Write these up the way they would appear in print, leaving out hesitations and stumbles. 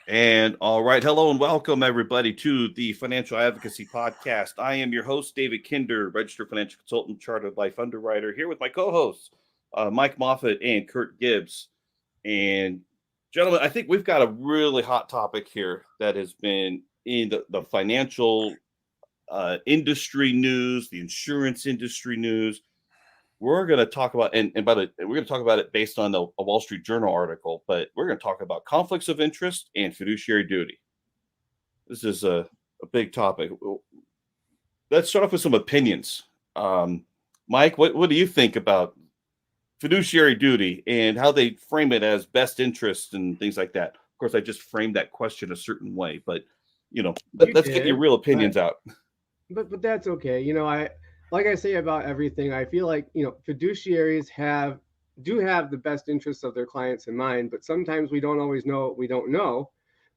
And all right, hello and welcome everybody to the Financial Advocacy Podcast. I am your host, David Kinder, registered financial consultant, chartered life underwriter, here with my co-hosts, Mike Moffat and Kurt Gibbs. And gentlemen, I think we've got a really hot topic here that has been in the financial industry news, the insurance industry news. We're going to talk about, and by the we're going to talk about it based on a Wall Street Journal article, but we're going to talk about conflicts of interest and fiduciary duty. This is a big topic. Let's start off with some opinions. Mike, what do you think about fiduciary duty and how they frame it as best interest and things like that? Of course, I just framed that question a certain way, but let's get your real opinions out. But that's okay. I like I say about everything. I feel like fiduciaries do have the best interests of their clients in mind, but sometimes we don't always know what we don't know,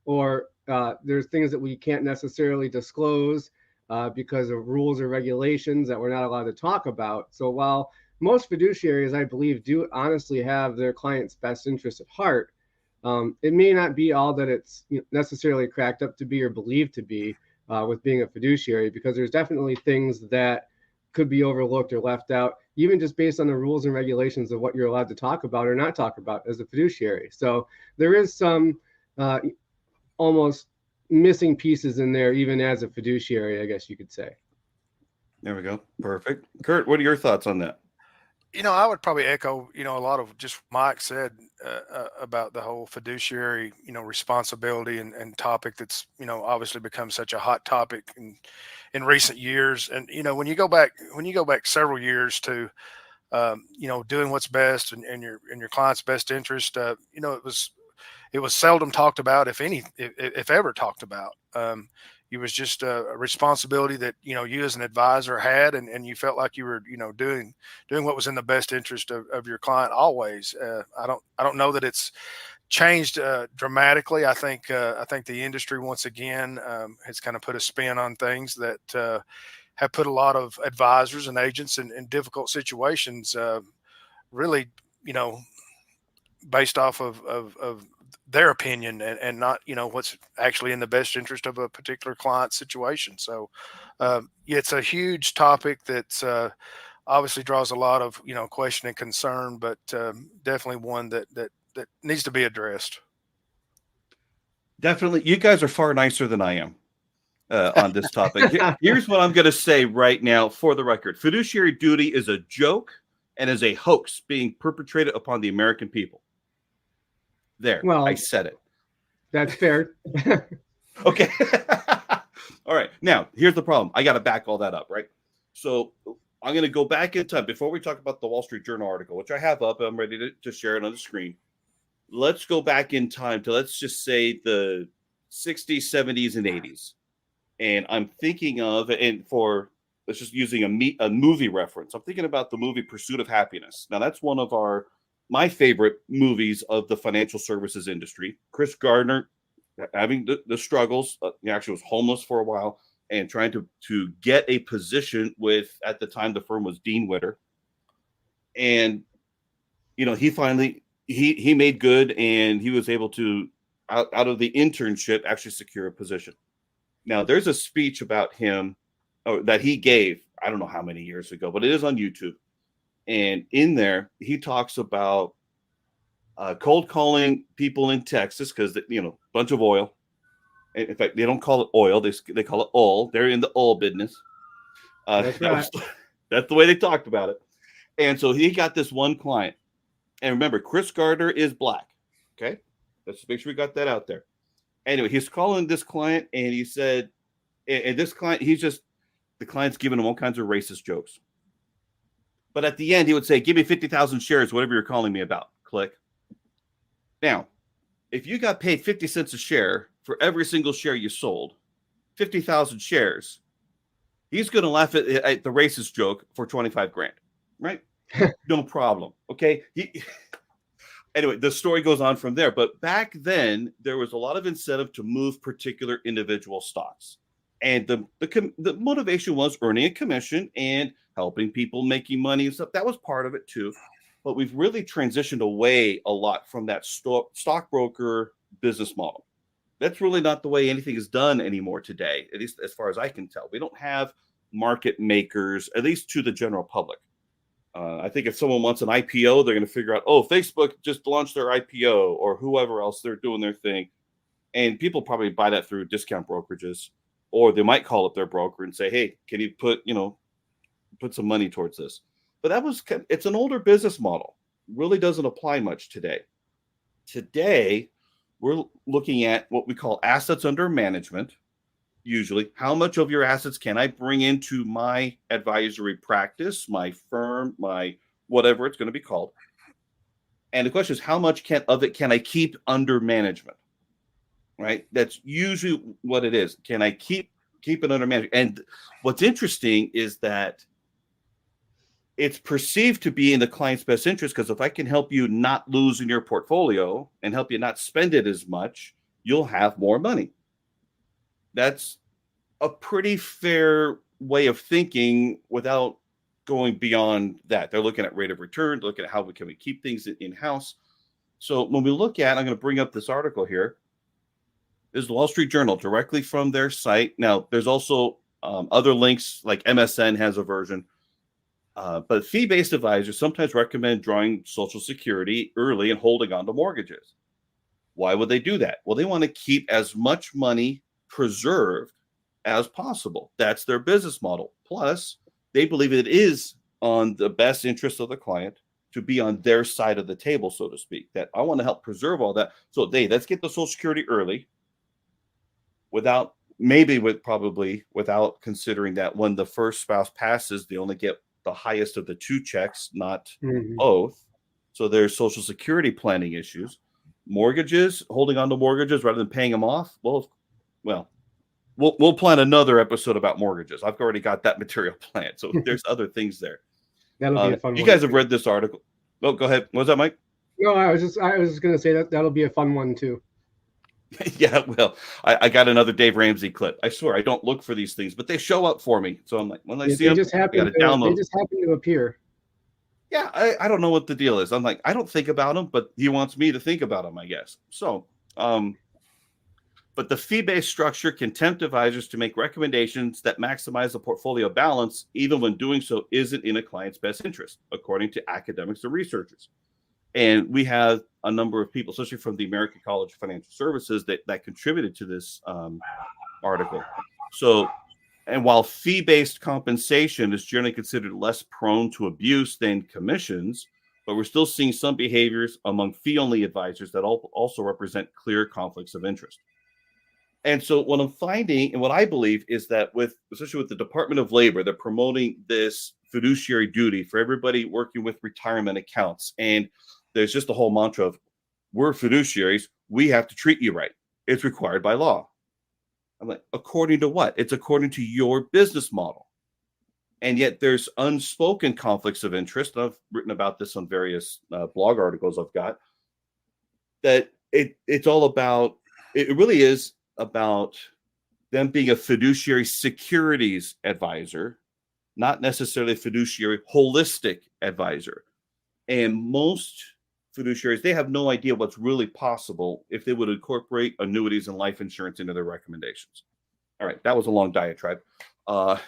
or there's things that we can't necessarily disclose because of rules or regulations that we're not allowed to talk about. So while most fiduciaries, I believe, do honestly have their client's best interest at heart, it may not be all that it's necessarily cracked up to be or believed to be with being a fiduciary, because there's definitely things that could be overlooked or left out, even just based on the rules and regulations of what you're allowed to talk about or not talk about as a fiduciary. So there is some almost missing pieces in there, even as a fiduciary, I guess you could say. There we go. Perfect. Kurt, what are your thoughts on that? I would probably echo, a lot of just what Mike said about the whole fiduciary, responsibility and topic that's, obviously become such a hot topic in recent years. And, when you go back several years to, doing what's best and your client's best interest, it was seldom talked about, if ever talked about. It was just a responsibility that you as an advisor had, and you felt like you were doing what was in the best interest of your client always. I don't know that it's changed dramatically. I think the industry once again has kind of put a spin on things that have put a lot of advisors and agents in difficult situations. Really, based off of their opinion and not what's actually in the best interest of a particular client situation. So it's a huge topic that's obviously draws a lot of question and concern, but definitely one that needs to be addressed. Definitely, you guys are far nicer than I am on this topic. Here's what I'm going to say right now for the record. Fiduciary duty is a joke and is a hoax being perpetrated upon the American people. There, Well, I said it. That's fair. Okay. All right. Now, here's the problem. I got to back all that up, right? So I'm going to go back in time before we talk about the Wall Street Journal article, which I have up. I'm ready to share it on the screen. Let's go back in time to, let's just say, the 60s, 70s, and 80s. And I'm thinking of, and for, let's just using a movie reference, I'm thinking about the movie Pursuit of Happiness. Now, that's one of my favorite movies of the financial services industry. Chris Gardner having the struggles. He actually was homeless for a while and trying to get a position with, at the time, the firm was Dean Witter. And, he finally, he made good, and he was able to, out of the internship, actually secure a position. Now, there's a speech about him that he gave, I don't know how many years ago, but it is on YouTube. And in there, he talks about cold calling people in Texas because, bunch of oil. In fact, they don't call it oil. They call it oil. They're in the oil business. That's right. That's the way they talked about it. And so he got this one client. And remember, Chris Gardner is black. Okay? Let's make sure we got that out there. Anyway, he's calling this client, and he said, and this client, the client's giving him all kinds of racist jokes. But at the end, he would say, give me 50,000 shares, whatever you're calling me about. Click. Now, if you got paid 50 cents a share for every single share you sold, 50,000 shares, he's going to laugh at the racist joke for 25 grand, right? No problem. Okay. Anyway, the story goes on from there. But back then, there was a lot of incentive to move particular individual stocks. And the motivation was earning a commission and helping people making money and stuff. That was part of it too. But we've really transitioned away a lot from that stockbroker business model. That's really not the way anything is done anymore today, at least as far as I can tell. We don't have market makers, at least to the general public. I think if someone wants an IPO, they're going to figure out, oh, Facebook just launched their IPO, or whoever else, they're doing their thing. And people probably buy that through discount brokerages, or they might call up their broker and say, hey, can you put some money towards this? But it's an older business model. Really doesn't apply much today. Today, we're looking at what we call assets under management. Usually, how much of your assets can I bring into my advisory practice, my firm, my whatever it's going to be called? And the question is, how much of it can I keep under management? Right? That's usually what it is. Can I keep it under management? And what's interesting is that it's perceived to be in the client's best interest, because if I can help you not lose in your portfolio and help you not spend it as much, you'll have more money. That's a pretty fair way of thinking without going beyond that. They're looking at rate of return, looking at how can we keep things in-house. So when we look at, I'm going to bring up this article here. This is the Wall Street Journal, directly from their site. Now, there's also other links, like MSN has a version. But fee-based advisors sometimes recommend drawing Social Security early and holding on to mortgages. Why would they do that? Well, they want to keep as much money preserved as possible. That's their business model. Plus, they believe it is on the best interest of the client to be on their side of the table, so to speak, that I want to help preserve all that. So let's get the Social Security early without considering that when the first spouse passes, they only get the highest of the two checks, not both. So there's Social Security planning issues. Mortgages, holding on to mortgages rather than paying them off. Well, we'll plan another episode about mortgages. I've already got that material planned. So there's other things there. That'll be a fun one. You guys have read this article. Oh, go ahead. What was that, Mike? No, I was just going to say that'll be a fun one too. Yeah, well, I got another Dave Ramsey clip. I swear I don't look for these things, but they show up for me. So I'm like, when I see them, I got to download. They just happen to appear. Yeah, I don't know what the deal is. I'm like, I don't think about them, but he wants me to think about them, I guess. So, but the fee-based structure can tempt advisors to make recommendations that maximize the portfolio balance, even when doing so isn't in a client's best interest, according to academics and researchers. And we have a number of people, especially from the American College of Financial Services, that contributed to this article. So, and while fee-based compensation is generally considered less prone to abuse than commissions, but we're still seeing some behaviors among fee-only advisors that also represent clear conflicts of interest. And so what I'm finding, and what I believe, is that especially with the Department of Labor, they're promoting this fiduciary duty for everybody working with retirement accounts. And there's just the whole mantra of, we're fiduciaries, we have to treat you right. It's required by law. I'm like, according to what? It's according to your business model. And yet there's unspoken conflicts of interest. I've written about this on various blog articles I've got, that it's all about, it really is about them being a fiduciary securities advisor, not necessarily a fiduciary holistic advisor. And most fiduciaries, they have no idea what's really possible if they would incorporate annuities and life insurance into their recommendations. All right, that was a long diatribe. What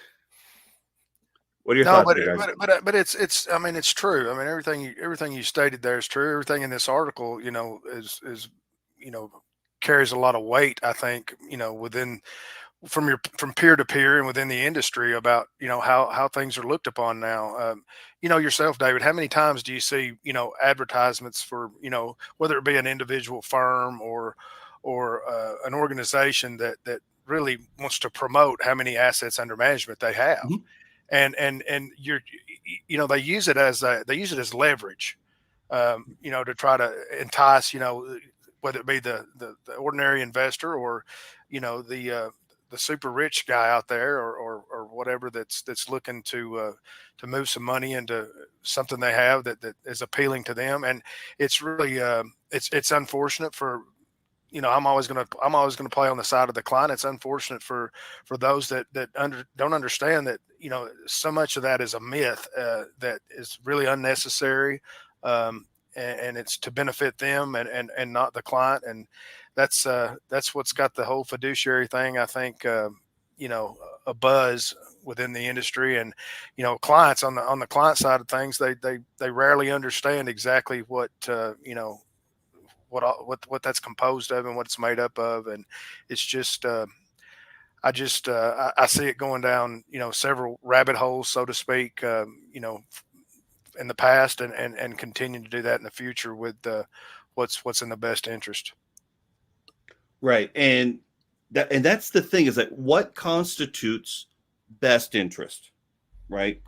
are your thoughts, guys? But it's I mean, it's true. I mean, everything you stated there is true. Everything in this article, is carries a lot of weight, I think, from peer to peer and within the industry about, how things are looked upon now. Yourself, David, how many times do you see, advertisements for, whether it be an individual firm or an organization that really wants to promote how many assets under management they have. Mm-hmm. And they use it as leverage, to try to entice, whether it be the ordinary investor or, the super rich guy out there or whatever that's looking to move some money into something they have that is appealing to them. And it's really it's unfortunate for, I'm always going to play on the side of the client. It's unfortunate for those that don't understand that, so much of that is a myth that is really unnecessary. And it's to benefit them and not the client. And that's what's got the whole fiduciary thing, I think, a buzz within the industry. And clients on the client side of things, they rarely understand exactly what what that's composed of and what it's made up of. And it's just I see it going down several rabbit holes, so to speak, in the past, and continue to do that in the future with what's in the best interest. Right. And that's the thing, is that what constitutes best interest, right?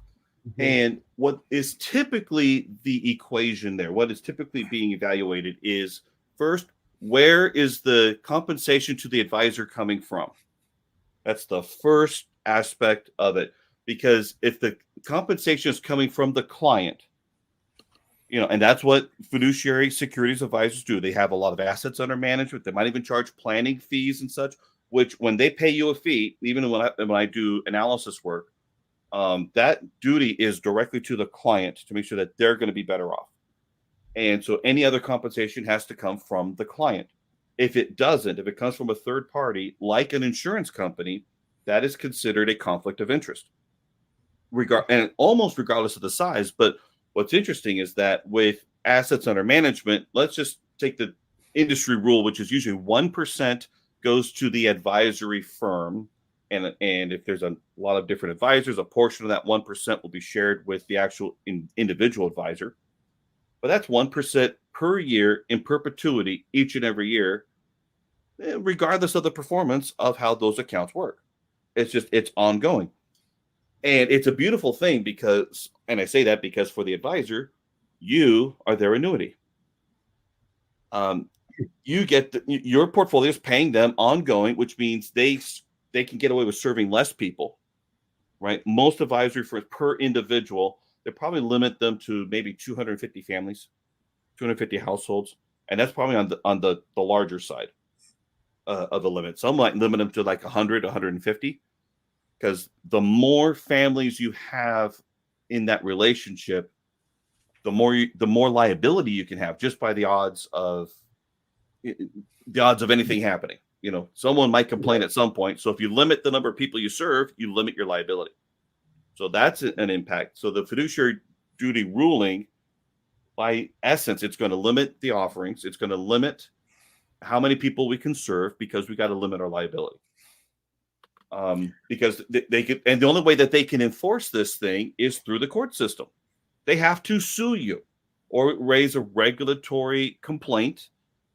Mhm. And what is typically the equation there, what is typically being evaluated is, first, where is the compensation to the advisor coming from? That's the first aspect of it. Because if the compensation is coming from the client, and that's what fiduciary securities advisors do. They have a lot of assets under management. They might even charge planning fees and such, which when they pay you a fee, even when I do analysis work, that duty is directly to the client to make sure that they're going to be better off. And so any other compensation has to come from the client. If it doesn't, if it comes from a third party, like an insurance company, that is considered a conflict of interest. And almost regardless of the size. But what's interesting is that with assets under management, let's just take the industry rule, which is usually 1% goes to the advisory firm. And if there's a lot of different advisors, a portion of that 1% will be shared with the actual individual advisor. But that's 1% per year in perpetuity, each and every year, regardless of the performance of how those accounts work. It's ongoing. And it's a beautiful thing because, and I say that because for the advisor, you are their annuity. You get your portfolio is paying them ongoing, which means they can get away with serving less people, right? Most advisory firms per individual, they probably limit them to maybe 250 families, 250 households, and that's probably on the larger side of the limit. Some might limit them to like 100, 150. Because the more families you have in that relationship, the more liability you can have, just by the odds of anything happening. Someone might complain at some point. So if you limit the number of people you serve, you limit your liability. So that's an impact. So the fiduciary duty ruling, by essence, it's going to limit the offerings. It's going to limit how many people we can serve, because we got to limit our liability. Because they can, and the only way that they can enforce this thing is through the court system. They have to sue you or raise a regulatory complaint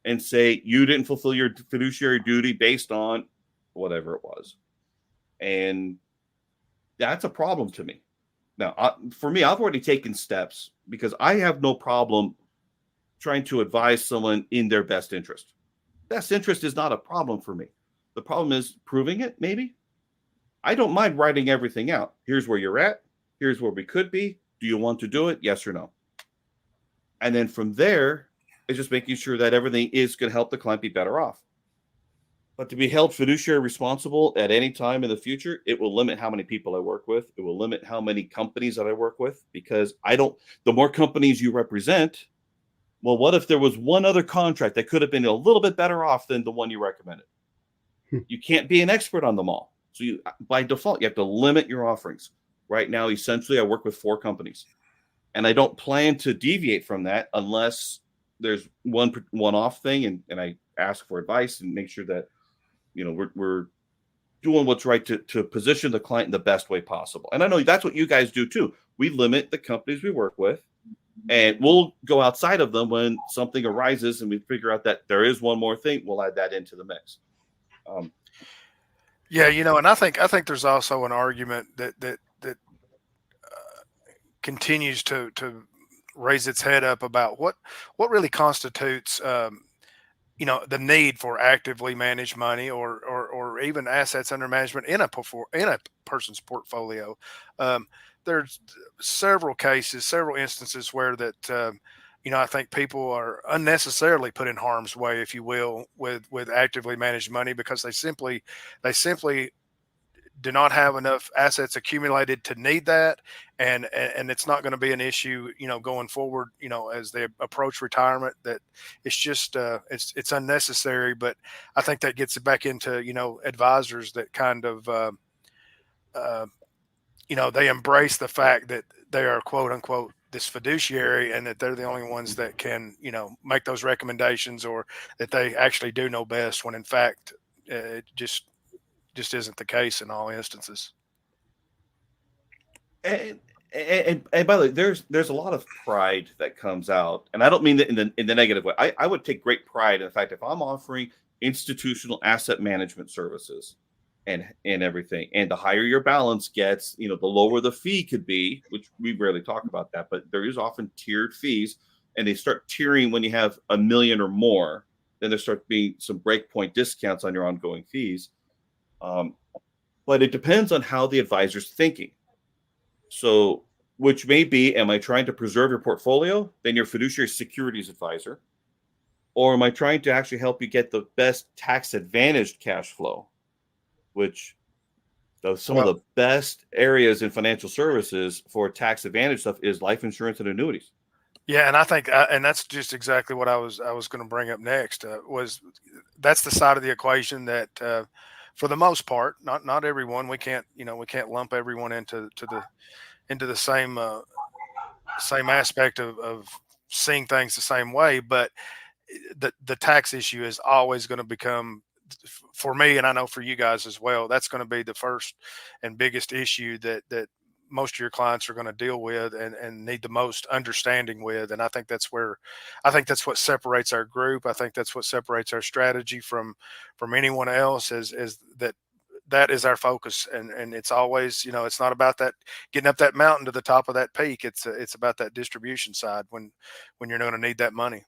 and say you didn't fulfill your fiduciary duty based on whatever it was. And that's a problem to me. Now, for me, I've already taken steps because I have no problem trying to advise someone in their best interest. Best interest is not a problem for me. The problem is proving it, maybe. I don't mind writing everything out. Here's where you're at. Here's where we could be. Do you want to do it? Yes or no? And then from there, it's just making sure that everything is going to help the client be better off. But to be held fiduciary responsible at any time in the future, it will limit how many people I work with. It will limit how many companies that I work with, because the more companies you represent, well, what if there was one other contract that could have been a little bit better off than the one you recommended? You can't be an expert on them all. So by default, you have to limit your offerings. Right now, essentially, I work with 4 companies, and I don't plan to deviate from that unless there's one-off thing, and I ask for advice and make sure that we're doing what's right to position the client in the best way possible. And I know that's what you guys do too. We limit the companies we work with, and we'll go outside of them when something arises and we figure out that there is one more thing. We'll add that into the mix. Yeah, and I think there's also an argument that continues to raise its head up about what really constitutes the need for actively managed money or even assets under management in a person's portfolio. There's several instances where that I think people are unnecessarily put in harm's way, if you will, with actively managed money, because they simply do not have enough assets accumulated to need that, and it's not going to be an issue, going forward, as they approach retirement. That it's just it's unnecessary. But I think that gets it back into advisors that kind of they embrace the fact that they are quote unquote this fiduciary, and that they're the only ones that can make those recommendations, or that they actually do know best, when in fact it just isn't the case in all instances. And by the way, there's a lot of pride that comes out, and I don't mean that in the negative way. I would take great pride in the fact, if I'm offering institutional asset management services and everything, and the higher your balance gets, the lower the fee could be, which we rarely talk about that, but there is often tiered fees, and they start tiering when you have $1 million or more. Then there start being some breakpoint discounts on your ongoing fees. But it depends on how the advisor's thinking. So, which may be, am I trying to preserve your portfolio? Then your fiduciary securities advisor. Or am I trying to actually help you get the best tax advantaged cash flow? Which some of the best areas in financial services for tax advantage stuff is life insurance and annuities. Yeah, and I think, and that's just exactly what I was going to bring up next. Was that's the side of the equation that, for the most part, not everyone. We can't lump everyone into the same aspect of seeing things the same way. But the tax issue is always going to become, for me, and I know for you guys as well, that's going to be the first and biggest issue that most of your clients are going to deal with and need the most understanding with. And I think that's what separates our group. I think that's what separates our strategy from anyone else, is that is our focus. And it's always, it's not about that getting up that mountain to the top of that peak. It's about that distribution side when you're going to need that money.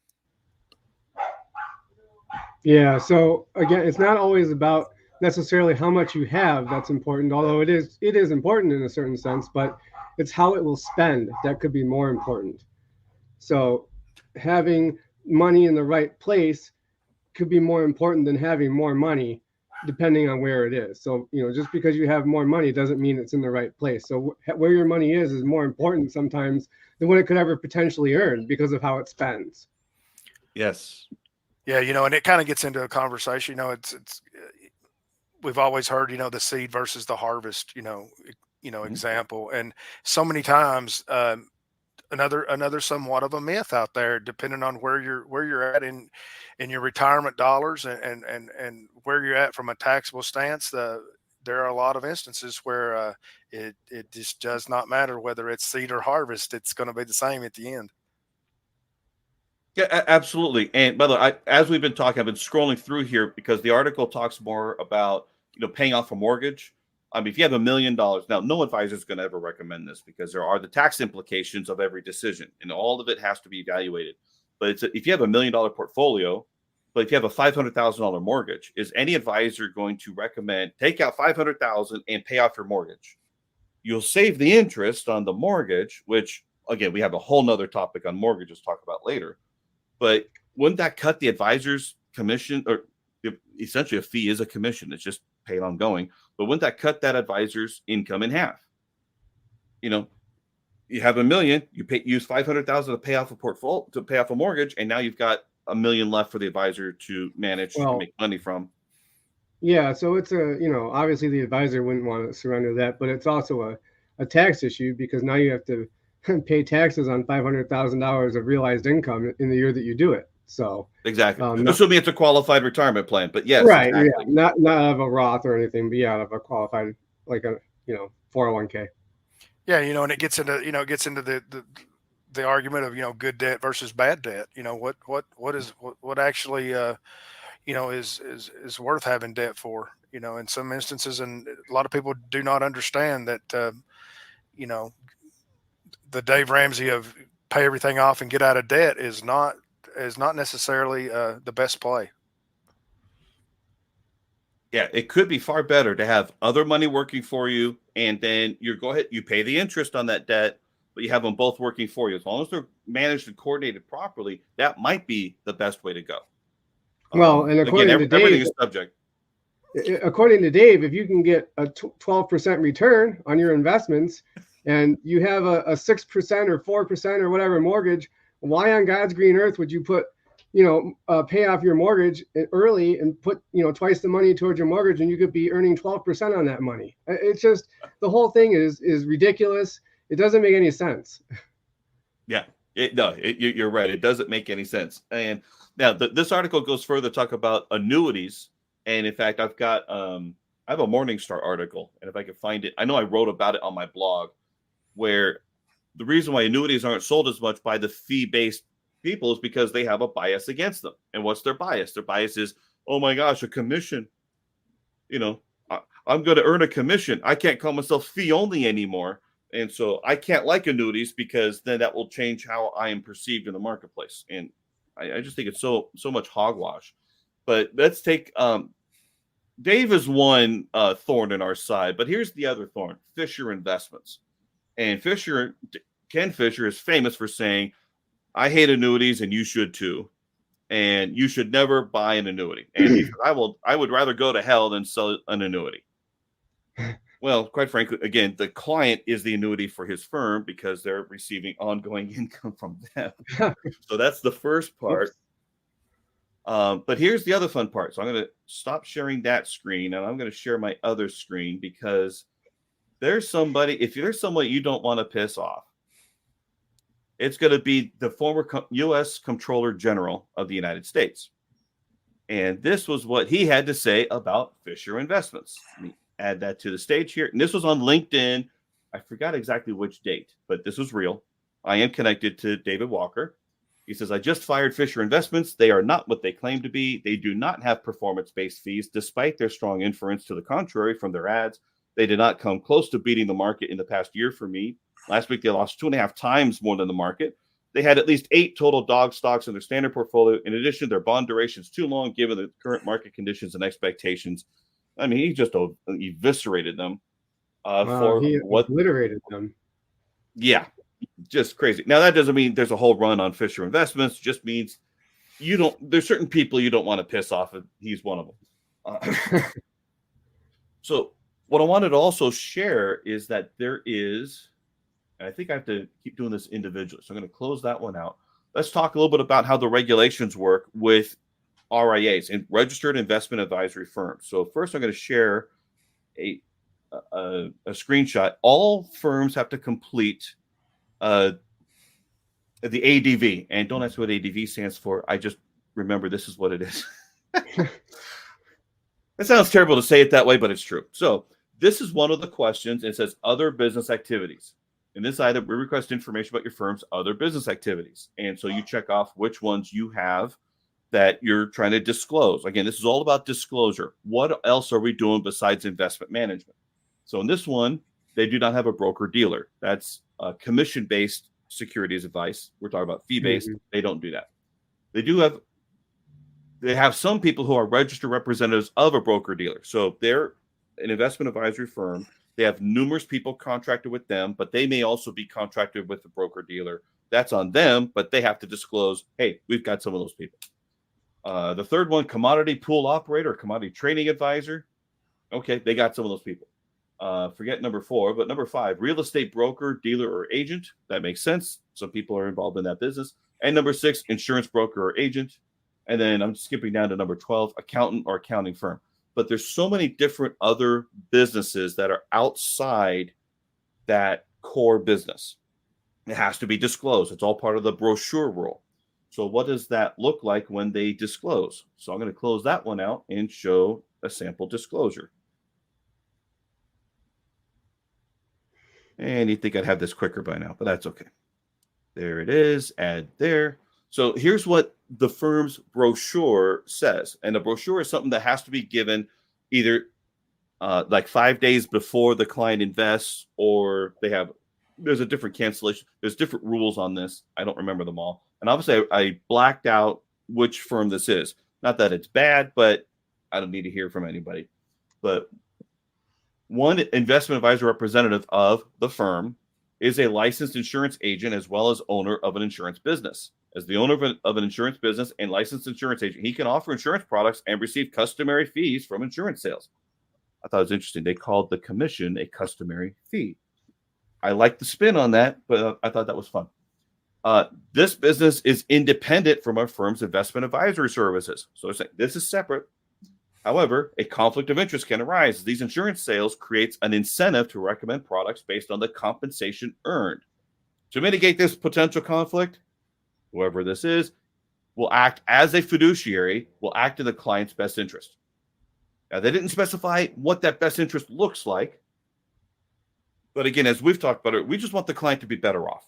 Yeah. So again, it's not always about necessarily how much you have that's important, although it is important in a certain sense, but it's how it will spend that could be more important. So having money in the right place could be more important than having more money, depending on where it is. So, just because you have more money doesn't mean it's in the right place. So where your money is more important sometimes than what it could ever potentially earn because of how it spends. Yes. Yeah. And it kind of gets into a conversation, it's we've always heard, the seed versus the harvest, example. And so many times, another somewhat of a myth out there, depending on where you're at in your retirement dollars and where you're at from a taxable stance. There are a lot of instances where it just does not matter whether it's seed or harvest. It's going to be the same at the end. Yeah, absolutely. And by the way, as we've been talking, I've been scrolling through here because the article talks more about, paying off a mortgage. I mean, if you have $1 million, now no advisor is going to ever recommend this because there are the tax implications of every decision, and all of it has to be evaluated. But if you have $1 million portfolio, but if you have a $500,000 mortgage, is any advisor going to recommend take out $500,000 and pay off your mortgage? You'll save the interest on the mortgage, which again, we have a whole nother topic on mortgages to talk about later. But wouldn't that cut the advisor's commission, or essentially a fee is a commission? It's just paid ongoing. But wouldn't that cut that advisor's income in half? You have $1 million, use $500,000 to pay off a portfolio, to pay off a mortgage, and now you've got $1 million left for the advisor to manage to make money from. Yeah, so it's obviously the advisor wouldn't want to surrender that, but it's also a tax issue because now you have to pay taxes on $500,000 of realized income in the year that you do it. So exactly, assuming it's a qualified retirement plan, but yes, right, exactly. Yeah, not out of a Roth or anything, but yeah, out of a qualified, like a 401k. Yeah, and it gets into the argument of good debt versus bad debt. What actually is worth having debt for. In some instances, and a lot of people do not understand that. The Dave Ramsey of pay everything off and get out of debt is not necessarily the best play. Yeah, it could be far better to have other money working for you, and then you pay the interest on that debt, but you have them both working for you. As long as they're managed and coordinated properly, that might be the best way to go. Well, and according to Dave, everything is subject. according to Dave, if you can get a 12% return on your investments and you have a 6% or 4% or whatever mortgage, why on God's green earth would you put, pay off your mortgage early and put, twice the money towards your mortgage, and you could be earning 12% on that money? It's just, the whole thing is ridiculous. It doesn't make any sense. Yeah, you're right. It doesn't make any sense. And now this article goes further to talk about annuities. And in fact, I have a Morningstar article, and if I can find it, I know I wrote about it on my blog, where the reason why annuities aren't sold as much by the fee-based people is because they have a bias against them. And what's their bias? Their bias is, oh my gosh, a commission. I'm going to earn a commission. I can't call myself fee only anymore. And so I can't like annuities because then that will change how I am perceived in the marketplace. And I just think it's so much hogwash. But let's take Dave is one thorn in our side, but here's the other thorn: Fisher Investments. And Ken Fisher is famous for saying, I hate annuities and you should too. And you should never buy an annuity. And he said, I would rather go to hell than sell an annuity. Well, quite frankly, again, the client is the annuity for his firm because they're receiving ongoing income from them. So that's the first part. But here's the other fun part. So I'm going to stop sharing that screen and I'm going to share my other screen, because if there's somebody you don't want to piss off, it's going to be the former U.S. Comptroller General of the United States. And this was what he had to say about Fisher Investments. Let me add that to the stage here. And this was on LinkedIn. I forgot exactly which date, but this was real. I am connected to David Walker. He says, I just fired Fisher Investments. They are not what they claim to be. They do not have performance-based fees, despite their strong inference to the contrary from their ads. They did not come close to beating the market in the past year for me. Last week, they lost 2.5 times more than the market. They had at least 8 total dog stocks in their standard portfolio. In addition, their bond duration is too long given the current market conditions and expectations. I mean, he just eviscerated them. He obliterated them. Yeah, just crazy. Now, that doesn't mean there's a whole run on Fisher Investments. It just means there's certain people you don't want to piss off. And he's one of them. So what I wanted to also share is that there is, and I think I have to keep doing this individually, so I'm going to close that one out. Let's talk a little bit about how the regulations work with RIAs and registered investment advisory firms. So first, I'm going to share a screenshot. All firms have to complete the ADV, and don't ask what ADV stands for. I just remember this is what it is. It sounds terrible to say it that way, but it's true. So this is one of the questions. It says other business activities. In this item, we request information about your firm's other business activities. And so you check off which ones you have that you're trying to disclose. Again, this is all about disclosure. What else are we doing besides investment management? So in this one, they do not have a broker dealer. That's commission-based securities advice. We're talking about fee-based. Mm-hmm. They don't do that. They have some people who are registered representatives of a broker dealer. So they're an investment advisory firm. They have numerous people contracted with them, but they may also be contracted with the broker dealer. That's on them, but they have to disclose, hey, we've got some of those people. The third one, commodity pool operator, commodity trading advisor. Okay, they got some of those people. Forget number 4, but number 5, real estate broker, dealer, or agent. That makes sense. Some people are involved in that business. And number 6, insurance broker or agent. And then I'm skipping down to number 12, accountant or accounting firm. But there's so many different other businesses that are outside that core business. It has to be disclosed. It's all part of the brochure rule. So what does that look like when they disclose? So I'm going to close that one out and show a sample disclosure. And you'd think I'd have this quicker by now, but that's okay. There it is. Add there. So here's what the firm's brochure says. And the brochure is something that has to be given either like 5 days before the client invests, or there's a different cancellation. There's different rules on this. I don't remember them all. And obviously I blacked out which firm this is. Not that it's bad, but I don't need to hear from anybody. But one investment advisor representative of the firm is a licensed insurance agent as well as owner of an insurance business. As the owner of an insurance business and licensed insurance agent, he can offer insurance products and receive customary fees from insurance sales. I thought it was interesting. They called the commission a customary fee. I like the spin on that, but I thought that was fun. This business is independent from our firm's investment advisory services. So this is separate. However, a conflict of interest can arise. These insurance sales creates an incentive to recommend products based on the compensation earned. To mitigate this potential conflict, whoever this is will act as a fiduciary, will act in the client's best interest. Now, they didn't specify what that best interest looks like. But again, as we've talked about it, we just want the client to be better off.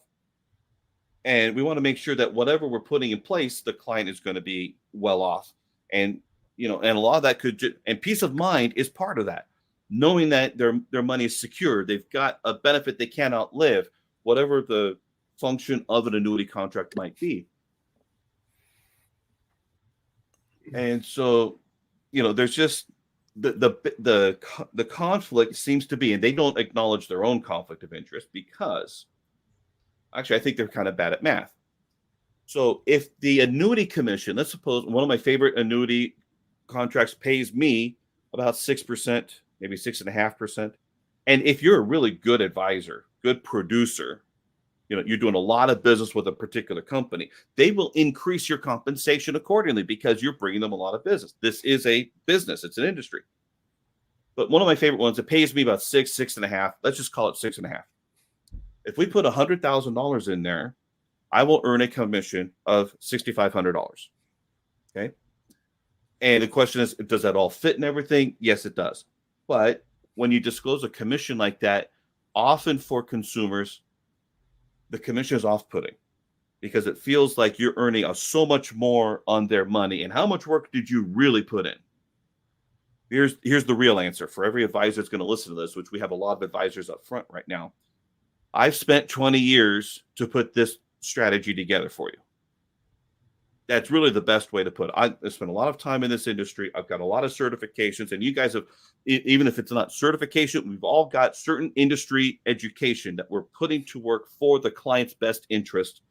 And we want to make sure that whatever we're putting in place, the client is going to be well off. And, and a lot of that and peace of mind is part of that. Knowing that their money is secure, they've got a benefit they can't outlive, whatever the function of an annuity contract might be. And so, there's just the conflict seems to be, and they don't acknowledge their own conflict of interest because actually I think they're kind of bad at math. So if the annuity commission, let's suppose one of my favorite annuity contracts pays me about 6%, maybe 6.5%. And if you're a really good advisor, good producer, you're doing a lot of business with a particular company, they will increase your compensation accordingly because you're bringing them a lot of business. This is a business. It's an industry. But one of my favorite ones, it pays me about 6.5. Let's just call it 6.5. If we put $100,000 in there, I will earn a commission of $6,500. Okay. And the question is, does that all fit in everything? Yes, it does. But when you disclose a commission like that, often for consumers, the commission is off-putting because it feels like you're earning so much more on their money. And how much work did you really put in? Here's the real answer for every advisor that's going to listen to this, which we have a lot of advisors up front right now. I've spent 20 years to put this strategy together for you. That's really the best way to put it. I spent a lot of time in this industry. I've got a lot of certifications, and you guys have, even if it's not certification, we've all got certain industry education that we're putting to work for the client's best interest.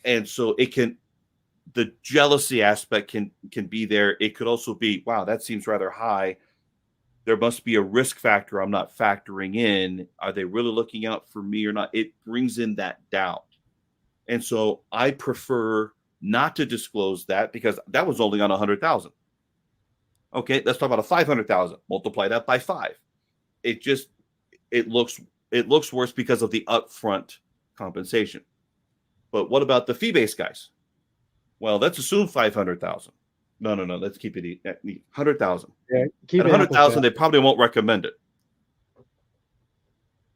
And so the jealousy aspect can be there. It could also be, wow, that seems rather high. There must be a risk factor I'm not factoring in. Are they really looking out for me or not? It brings in that doubt. And so I prefer not to disclose that because that was only on 100,000. Okay, let's talk about a 500,000. Multiply that by 5. It looks worse because of the upfront compensation. But what about the fee-based guys? Well, let's assume 500,000. No. Let's keep it at 100,000. Yeah, at 100,000, they probably won't recommend it.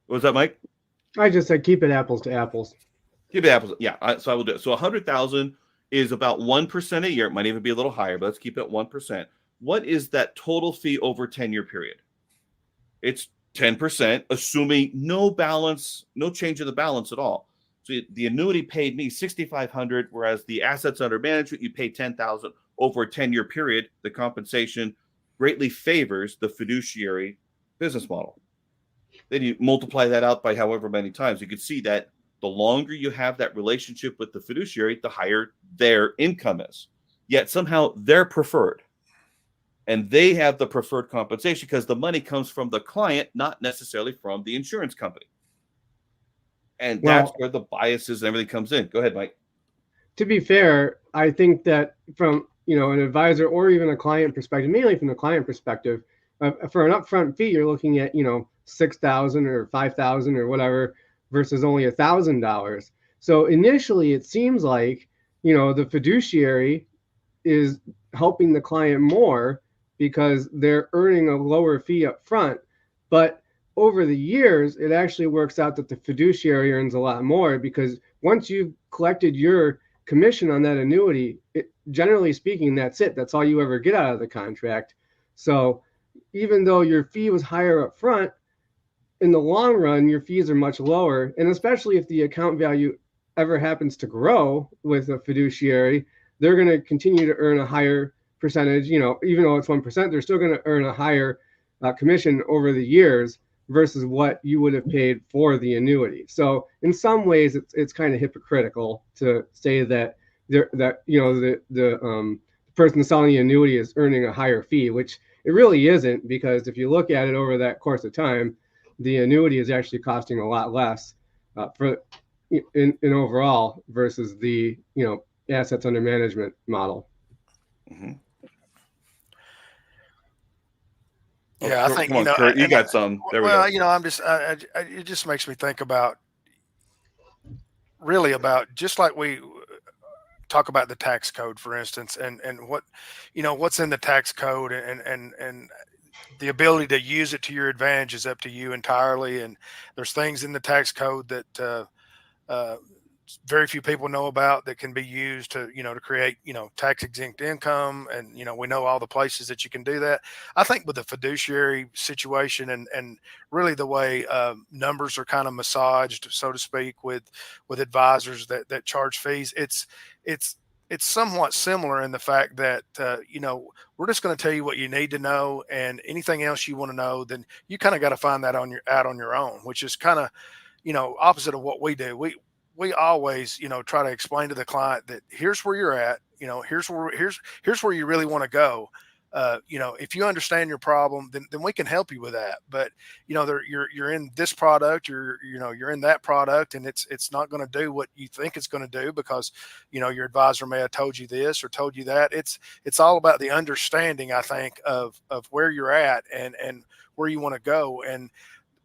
What was that, Mike? I just said keep it apples to apples. Keep it apples. Yeah, so I will do it. So 100,000 is about 1% a year. It might even be a little higher, but let's keep it at 1%. What is that total fee over 10-year period? It's 10%, assuming no balance, no change in the balance at all. So the annuity paid me $6,500, whereas the assets under management, you pay $10,000 over a 10-year period. The compensation greatly favors the fiduciary business model. Then you multiply that out by however many times. You can see that the longer you have that relationship with the fiduciary, the higher their income is. Yet somehow they're preferred. And they have the preferred compensation because the money comes from the client, not necessarily from the insurance company. And that's where the biases and everything comes in. Go ahead, Mike. To be fair, I think that from an advisor or even a client perspective, mainly from the client perspective, for an upfront fee, you're looking at $6,000 or $5,000 or whatever versus only $1,000. So initially, it seems like the fiduciary is helping the client more because they're earning a lower fee up front. But over the years, it actually works out that the fiduciary earns a lot more because once you've collected your commission on that annuity, generally speaking, that's it. That's all you ever get out of the contract. So even though your fee was higher up front, in the long run, your fees are much lower. And especially if the account value ever happens to grow with a fiduciary, they're going to continue to earn a higher percentage. Even though it's 1%, they're still going to earn a higher commission over the years versus what you would have paid for the annuity. So in some ways, it's kind of hypocritical to say that the person selling the annuity is earning a higher fee, which it really isn't, because if you look at it over that course of time, the annuity is actually costing a lot less in overall versus the assets under management model. Mm-hmm. Yeah, I think, come on, Kurt, you got some. There we go. Well, I'm just, it just makes me think about just like we talk about the tax code, for instance, and what, what's in the tax code, and the ability to use it to your advantage is up to you entirely. And there's things in the tax code that very few people know about that can be used to, to create, tax exempt income. And, we know all the places that you can do that. I think with the fiduciary situation and really the way numbers are kind of massaged, so to speak, with advisors that charge fees, it's somewhat similar in the fact that, we're just going to tell you what you need to know, and anything else you want to know, then you kind of got to find that out on your own, which is kind of, opposite of what we do. We always, try to explain to the client that here's where you're at, here's where you really want to go. If you understand your problem, then we can help you with that. But, you're in this product, you're in that product, and it's not going to do what you think it's going to do because, your advisor may have told you this or told you that. It's all about the understanding, I think, of where you're at and where you want to go. And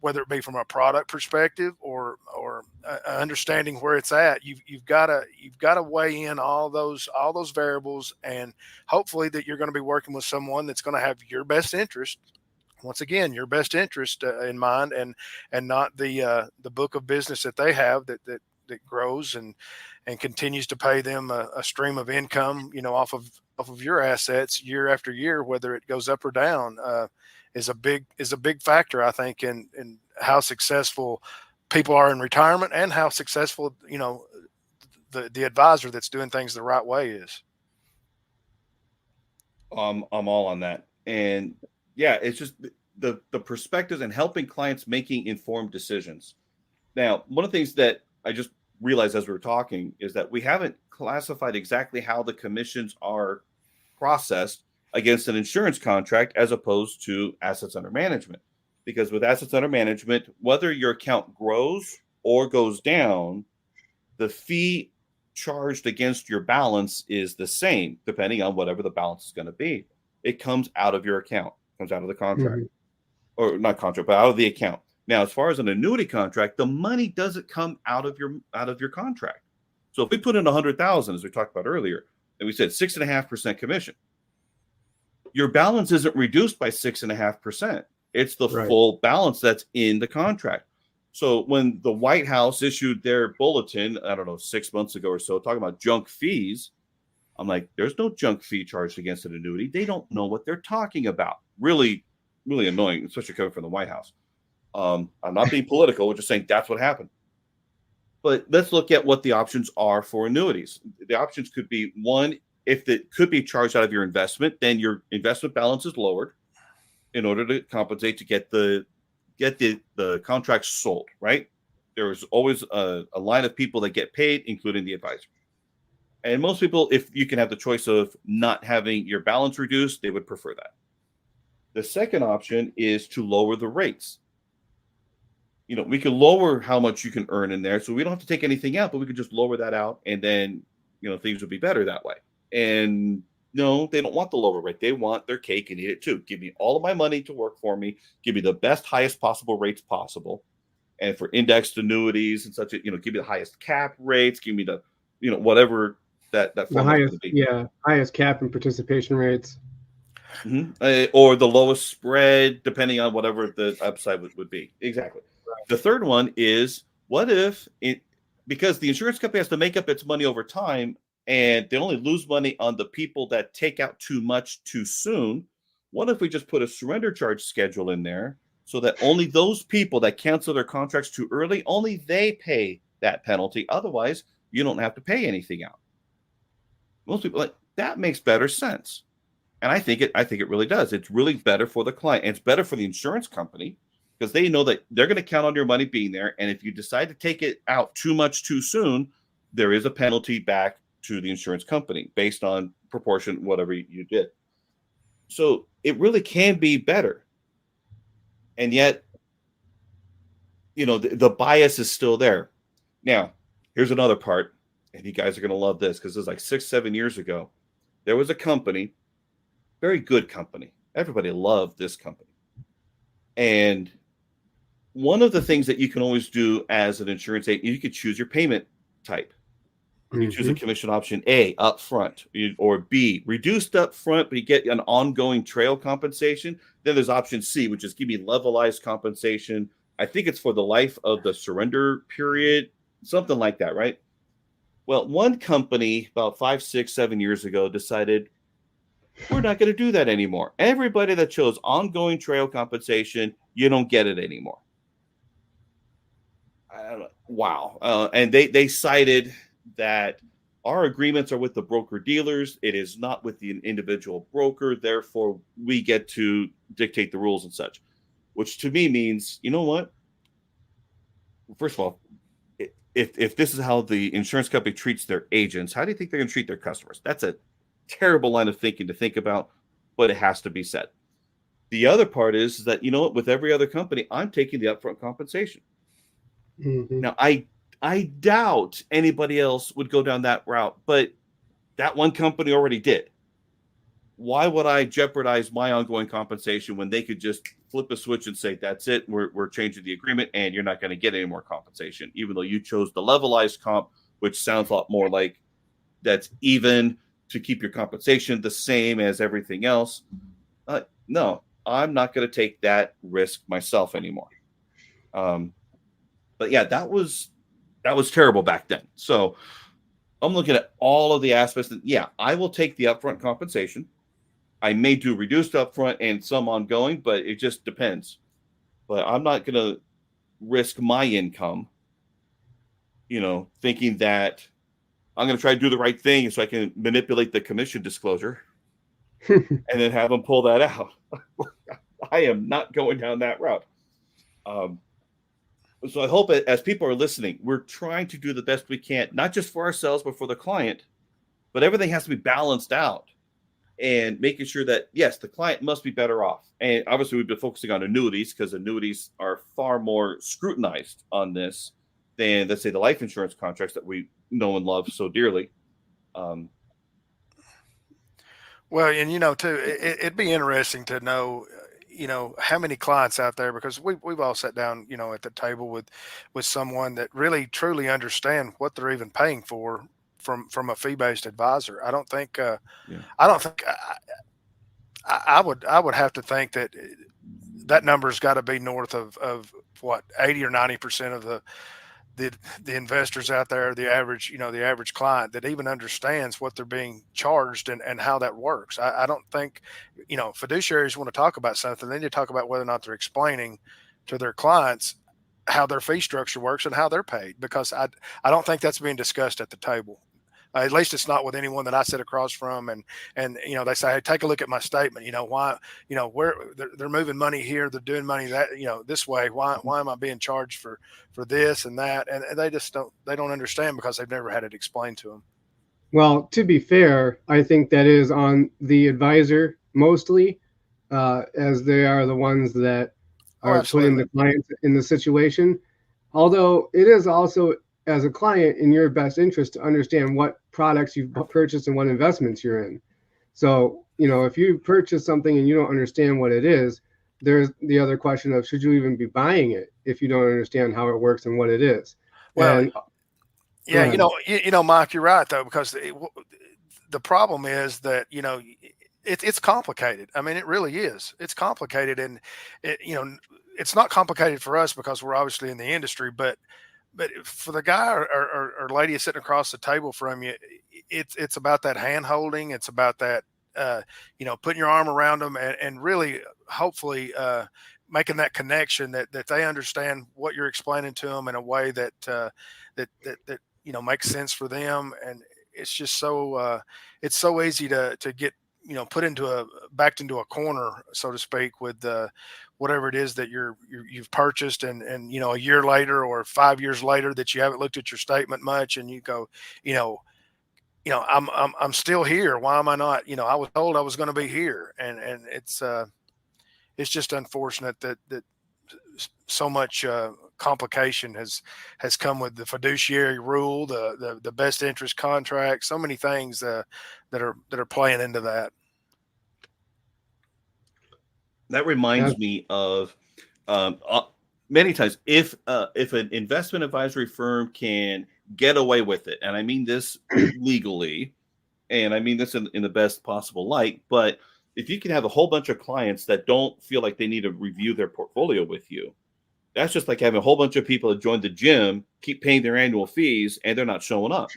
whether it be from a product perspective or understanding where it's at, you've got to weigh in all those variables, and hopefully that you're going to be working with someone that's going to have your best interest, once again, your best interest in mind, and not the book of business that they have that grows and continues to pay them a stream of income, off of your assets year after year, whether it goes up or down. Is a big factor, I think, in how successful people are in retirement, and how successful, the advisor that's doing things the right way is. I'm all on that. And yeah, it's just the perspectives and helping clients making informed decisions. Now, one of the things that I just realized as we were talking is that we haven't classified exactly how the commissions are processed against an insurance contract as opposed to assets under management. Because with assets under management, whether your account grows or goes down, the fee charged against your balance is the same, depending on whatever the balance is going to be. It comes out of your account, comes out of the contract, or not contract, but out of the account. Now, as far as an annuity contract, the money doesn't come out of your contract. So if we put in 100,000, as we talked about earlier, and we said 6.5% commission, your balance isn't reduced by 6.5%. It's the full balance that's in the contract. So when the White House issued their bulletin, I don't know, 6 months ago or so, talking about junk fees, I'm like, there's no junk fee charged against an annuity. They don't know what they're talking about. Really, really annoying, especially coming from the White House. I'm not being political. We're just saying that's what happened. But let's look at what the options are for annuities. The options could be, one, if it could be charged out of your investment, then your investment balance is lowered in order to compensate to get the contract sold, right? There's always a line of people that get paid, including the advisor. And most people, if you can have the choice of not having your balance reduced, they would prefer that. The second option is to lower the rates. We can lower how much you can earn in there, so we don't have to take anything out, but we could just lower that out, and then things would be better that way. And no, they don't want the lower rate. They want their cake and eat it too. Give me all of my money to work for me. Give me the best, highest possible rates possible. And for indexed annuities and such, give me the highest cap rates. Give me the, whatever that the highest cap and participation rates. Or the lowest spread, depending on whatever the upside would be. Exactly. Right. The third one is, what if because the insurance company has to make up its money over time, and they only lose money on the people that take out too much too soon. What if we just put a surrender charge schedule in there so that only those people that cancel their contracts too early, only they pay that penalty? Otherwise, you don't have to pay anything out. Most people that makes better sense. And I think it really does. It's really better for the client. It's better for the insurance company because they know that they're going to count on your money being there. And if you decide to take it out too much too soon, there is a penalty back to the insurance company based on proportion, whatever you did. So it really can be better. And yet, the bias is still there. Now, here's another part, and you guys are going to love this because it was like 6-7 years ago. There was a company, very good company. Everybody loved this company. And one of the things that you can always do as an insurance agent, you could choose your payment type. You can choose a commission option A, up front, or B, reduced up front, but you get an ongoing trail compensation. Then there's option C, which is give me levelized compensation. I think it's for the life of the surrender period, something like that, right? Well, one company about 5, 6, 7 years ago decided we're not going to do that anymore. Everybody that chose ongoing trail compensation, you don't get it anymore. I don't know. Wow. And they cited that our agreements are with the broker dealers. It is not with the individual broker. Therefore, we get to dictate the rules and such, which to me means, you know what? First of all, if this is how the insurance company treats their agents, how do you think they're going to treat their customers? That's a terrible line of thinking to think about, but it has to be said. The other part is that, you know what, with every other company, I'm taking the upfront compensation. Now, I doubt anybody else would go down that route, but that one company already did. Why would I jeopardize my ongoing compensation when they could just flip a switch and say, that's it, we're changing the agreement and you're not going to get any more compensation, even though you chose the levelized comp, which sounds a lot more like that's even to keep your compensation the same as everything else. No, I'm not going to take that risk myself anymore. But yeah, that was terrible back then. So I'm looking at all of the aspects. And yeah, I will take the upfront compensation. I may do reduced upfront and some ongoing, but it just depends. But I'm not going to risk my income, thinking that I'm going to try to do the right thing so I can manipulate the commission disclosure and then have them pull that out. I am not going down that route. So I hope as people are listening, we're trying to do the best we can, not just for ourselves, but for the client. But everything has to be balanced out and making sure that, yes, the client must be better off. And obviously, we've been focusing on annuities because annuities are far more scrutinized on this than, let's say, the life insurance contracts that we know and love so dearly. Well, and too, it'd be interesting to know, how many clients out there, because we've all sat down, at the table with someone that really truly understand what they're even paying for from a fee-based advisor. I don't think I would have to think that number's got to be north of what, 80 or 90% of the investors out there, the average client that even understands what they're being charged and how that works. I don't think, fiduciaries want to talk about something. They need to talk about whether or not they're explaining to their clients how their fee structure works and how they're paid, because I don't think that's being discussed at the table. At least it's not with anyone that I sit across from, and they say, hey, take a look at my statement. Why, where they're moving money here, they're doing money that, this way. Why am I being charged for this and that? And they just don't understand because they've never had it explained to them. Well, to be fair, I think that is on the advisor mostly, as they are the ones that are putting the client in the situation. Although it is also, as a client, in your best interest to understand what products you've purchased and what investments you're in. So, if you purchase something and you don't understand what it is, there's the other question of, should you even be buying it if you don't understand how it works and what it is? Well, and, yeah, Mike, you're right though, because the problem is that, it's complicated. I mean, it really is. It's complicated, and it's not complicated for us because we're obviously in the industry, but for the guy or lady sitting across the table from you, it's about that hand holding. It's about that, putting your arm around them and really, hopefully, making that connection that they understand what you're explaining to them in a way that makes sense for them. And it's just it's so easy to get, backed into a corner, so to speak, with whatever it is that you've purchased, and a year later or 5 years later that you haven't looked at your statement much, and you go, I'm still here. Why am I not? I was told I was going to be here, and it's just unfortunate that so much complication has come with the fiduciary rule, the best interest contract, so many things that are playing into that. That reminds me of many times if an investment advisory firm can get away with it, and I mean this legally, and I mean this in the best possible light, but if you can have a whole bunch of clients that don't feel like they need to review their portfolio with you, that's just like having a whole bunch of people that join the gym, keep paying their annual fees, and they're not showing up.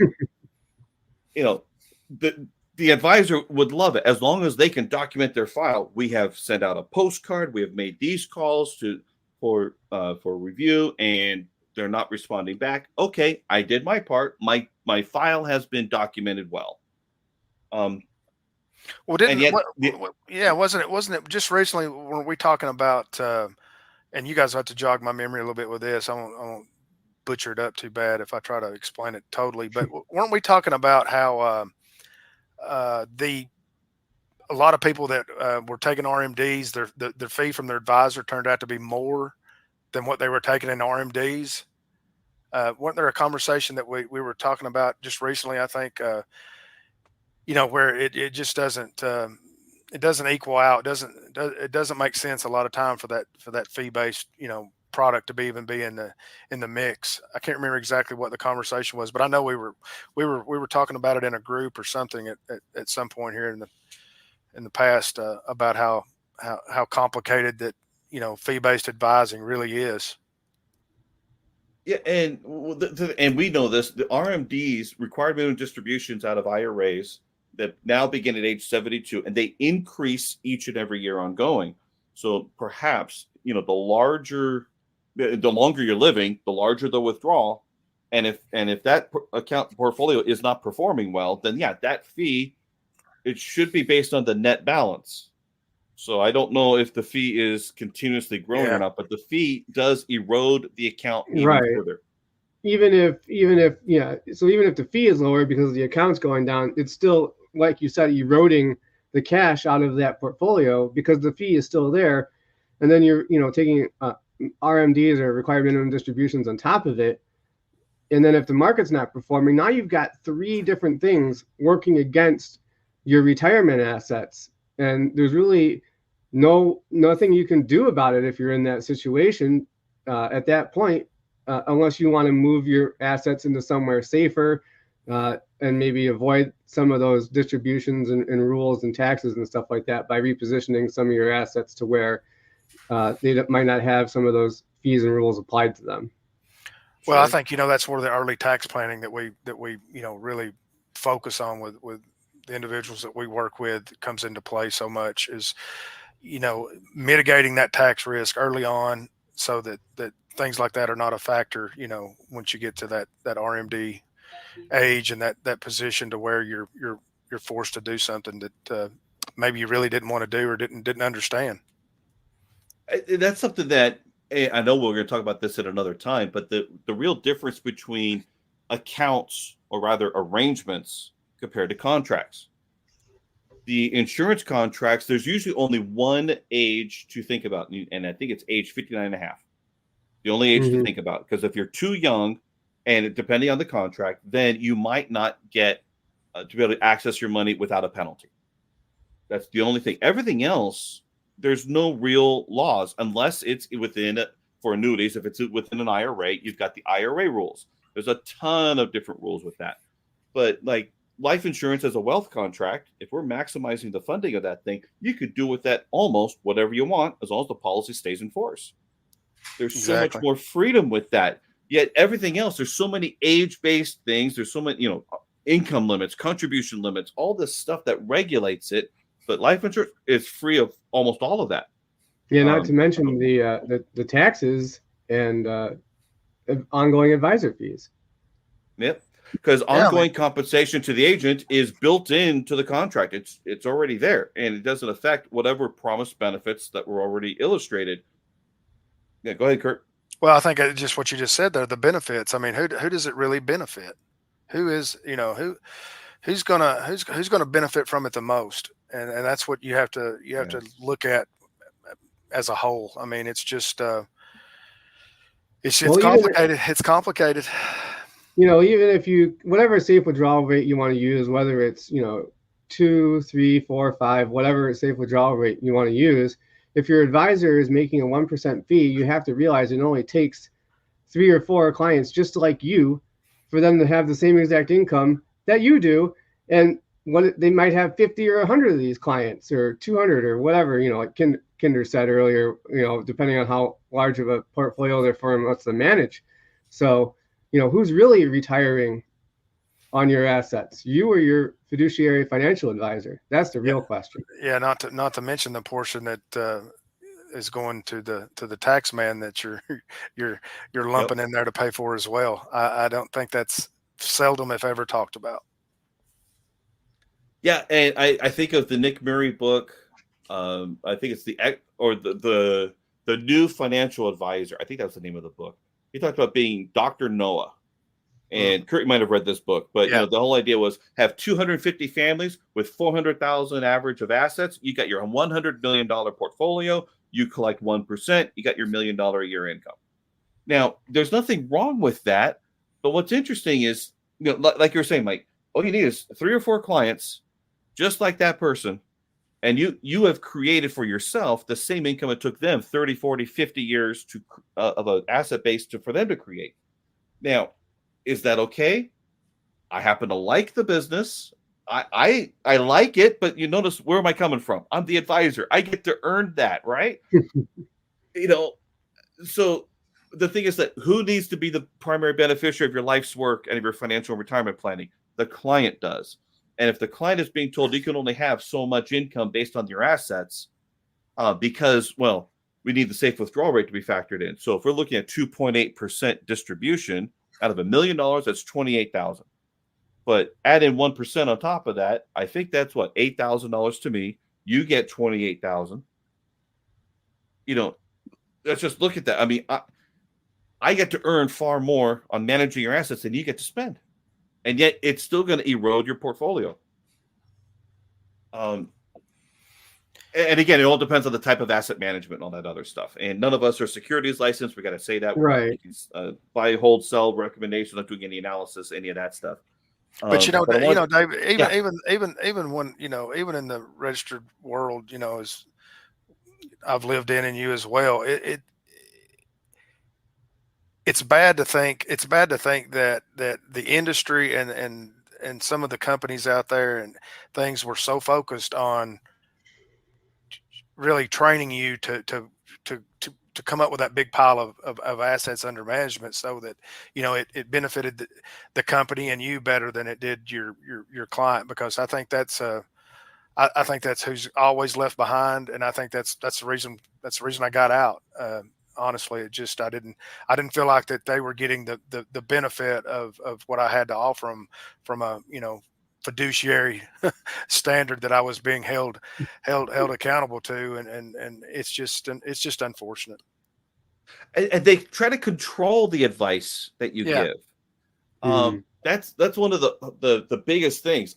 The advisor would love it as long as they can document their file. We have sent out a postcard. We have made these calls for review, and they're not responding back. Okay, I did my part. My file has been documented well. Well, wasn't it just recently? Were we talking about? And you guys have to jog my memory a little bit with this. I won't butcher it up too bad if I try to explain it totally. But weren't we talking about how a lot of people that were taking RMDs, their fee from their advisor turned out to be more than what they were taking in RMDs? Wasn't there a conversation that we were talking about just recently? I think where it just doesn't it doesn't equal out. It doesn't make sense a lot of time for that fee based product to even be in the mix. I can't remember exactly what the conversation was, but I know we were talking about it in a group or something at some point here in the past about how complicated that fee based advising really is. Yeah, and we know this. The RMDs, required minimum distributions out of IRAs, that now begin at age 72, and they increase each and every year ongoing. So perhaps the longer you're living, the larger the withdrawal, and if that account portfolio is not performing well, then that fee, it should be based on the net balance. So I don't know if the fee is continuously growing or not, but the fee does erode the account even further. Even if the fee is lower because the account's going down, it's still, like you said, eroding the cash out of that portfolio because the fee is still there. And then you're taking RMDs or required minimum distributions on top of it. And then if the market's not performing, now you've got three different things working against your retirement assets. And there's really nothing you can do about it if you're in that situation at that point, unless you want to move your assets into somewhere safer and maybe avoid some of those distributions and rules and taxes and stuff like that by repositioning some of your assets to where they might not have some of those fees and rules applied to them. Well, I think that's where the early tax planning that we really focus on with the individuals that we work with comes into play so much, is mitigating that tax risk early on so that things like that are not a factor once you get to that RMD age and that position to where you're forced to do something that maybe you really didn't want to do or didn't understand. That's something that I know we're going to talk about this at another time, but the real difference between accounts, or rather arrangements, compared to contracts. The insurance contracts, there's usually only one age to think about, and I think it's age 59 and a half. The only age to think about, because if you're too young, and depending on the contract, then you might not get to be able to access your money without a penalty. That's the only thing. Everything else, there's no real laws unless it's within, for annuities, if it's within an IRA, you've got the IRA rules. There's a ton of different rules with that. But like life insurance as a wealth contract, if we're maximizing the funding of that thing, you could do with that almost whatever you want as long as the policy stays in force. There's so much more freedom with that. Yet everything else, there's so many age-based things. There's so many, income limits, contribution limits, all this stuff that regulates it. But life insurance is free of almost all of that. Yeah, not to mention the taxes and ongoing advisor fees. Yep. because Yeah, ongoing compensation to the agent is built into the contract. It's already there, and it doesn't affect whatever promised benefits that were already illustrated. Yeah, go ahead, Kurt. well, I think just what you just said there, the benefits. I mean, who does it really benefit? Who is, who's gonna benefit from it the most? And that's what you have Yeah. to look at as a whole. I mean, it's just it's Well, even complicated. It's complicated. even if whatever safe withdrawal rate you want to use, whether it's 2, 3, 4, 5, whatever safe withdrawal rate you want to use, if your advisor is making a 1% fee, you have to realize it only takes 3 or 4 clients just like you for them to have the same exact income that you do. And they might have 50 or 100 of these clients, or 200, or whatever, like Kinder said earlier, depending on how large of a portfolio their firm lets them manage. So, who's really retiring on your assets, you or your fiduciary financial advisor? That's the real question. Yeah, not to mention the portion that is going to the tax man that you're lumping in there to pay for as well. I don't think that's seldom, if ever, talked about. Yeah, and I think of the Nick Murray book. I think it's the new financial advisor. I think that was the name of the book. He talked about being Dr. Noah. And Kurt might have read this book, but the whole idea was have 250 families with 400,000 average of assets. You got your $100 million portfolio. You collect 1%. You got your $1 million a year income. Now, there's nothing wrong with that. But what's interesting is, like you were saying, Mike, all you need is 3 or 4 clients, just like that person. And you have created for yourself the same income it took them 30, 40, 50 years of an asset base for them to create. Now, is that okay? I happen to like the business. I like it, but you notice, where am I coming from? I'm the advisor. I get to earn that, right? So the thing is that who needs to be the primary beneficiary of your life's work and of your financial and retirement planning? The client does. And if the client is being told you can only have so much income based on your assets, because, well, we need the safe withdrawal rate to be factored in. So if we're looking at 2.8% distribution out of $1 million, that's $28,000. But add in 1% on top of that, I think that's what, $8,000 to me. You get $28,000. Let's just look at that. I mean, I get to earn far more on managing your assets than you get to spend, and yet it's still going to erode your portfolio. And again, it all depends on the type of asset management and all that other stuff. And none of us are securities licensed. We got to say that. We're not making, buy, hold, sell recommendations, not doing any analysis, any of that stuff. But Dave, even when even in the registered world, as I've lived in, and you as well, it's bad to think that the industry and some of the companies out there and things were so focused on really training you to come up with that big pile of assets under management, so that it benefited the company and you better than it did your client. Because I think that's I think that's who's always left behind, and I think that's the reason I got out. Honestly, it just I didn't feel like that they were getting the benefit of what I had to offer them from a fiduciary standard that I was being held accountable to, and it's just unfortunate. And they try to control the advice that you give. That's one of the biggest things.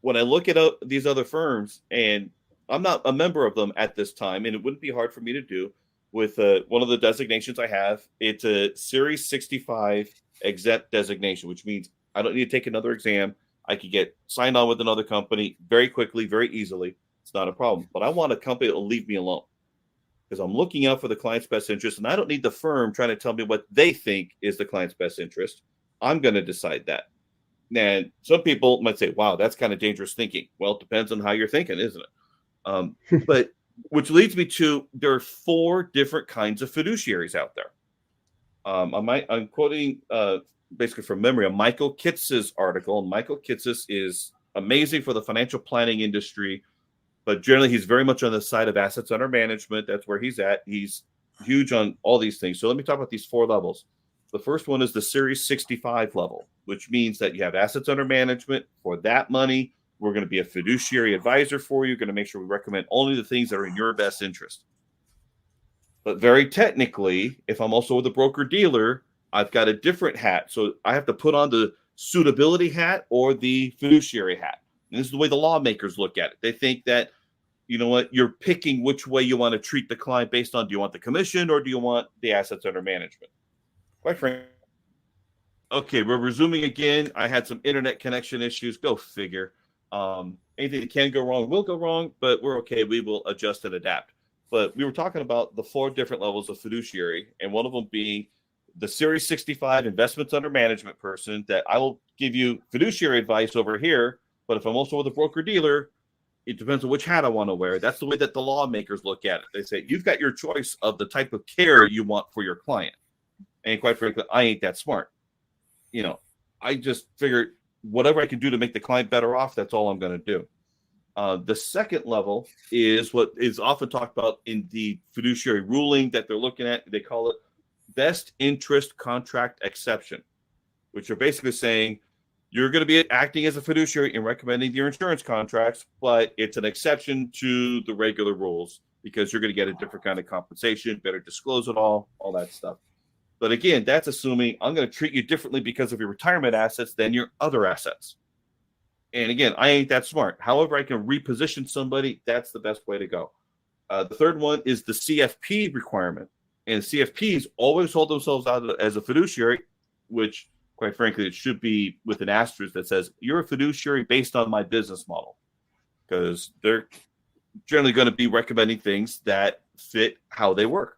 When I look at these other firms, and I'm not a member of them at this time, and it wouldn't be hard for me to do with one of the designations I have. It's a Series 65 exempt designation, which means I don't need to take another exam. I could get signed on with another company very quickly, very easily. It's not a problem. But I want a company that will leave me alone, because I'm looking out for the client's best interest, and I don't need the firm trying to tell me what they think is the client's best interest. I'm going to decide that. And some people might say, wow, that's kind of dangerous thinking. Well, it depends on how you're thinking, isn't it? But which leads me to, there are 4 different kinds of fiduciaries out there. I'm quoting basically from memory a Michael Kitz's article. And Michael Kitz's is amazing for the financial planning industry, but generally he's very much on the side of assets under management. That's where he's at. He's huge on all these things. So let me talk about these 4 levels. The first one is the Series 65 level, which means that you have assets under management for that money. We're going to be a fiduciary advisor for you. Going to make sure we recommend only the things that are in your best interest. But very technically, if I'm also with a broker dealer, I've got a different hat. So I have to put on the suitability hat or the fiduciary hat. And this is the way the lawmakers look at it. They think that, you know what, you're picking which way you want to treat the client based on, do you want the commission or do you want the assets under management? Quite frankly. Okay, we're resuming again. I had some internet connection issues. Go figure. Anything that can go wrong will go wrong, but we're okay. We will adjust and adapt. But we were talking about the 4 different levels of fiduciary, and one of them being the Series 65 investments under management person that I will give you fiduciary advice over here. But if I'm also with a broker dealer, it depends on which hat I want to wear. That's the way that the lawmakers look at it. They say, you've got your choice of the type of care you want for your client. And quite frankly, I ain't that smart. You know, I just figured whatever I can do to make the client better off, that's all I'm going to do. The second level is what is often talked about in the fiduciary ruling that they're looking at. They call it best interest contract exception, which are basically saying you're going to be acting as a fiduciary and recommending your insurance contracts, but it's an exception to the regular rules because you're going to get a different kind of compensation, better disclose it all that stuff. But again, that's assuming I'm going to treat you differently because of your retirement assets than your other assets. And again, I ain't that smart. However, I can reposition somebody. That's the best way to go. The third one is the CFP requirement. And CFPs always hold themselves out as a fiduciary, which, quite frankly, it should be with an asterisk that says, you're a fiduciary based on my business model. Because they're generally going to be recommending things that fit how they work.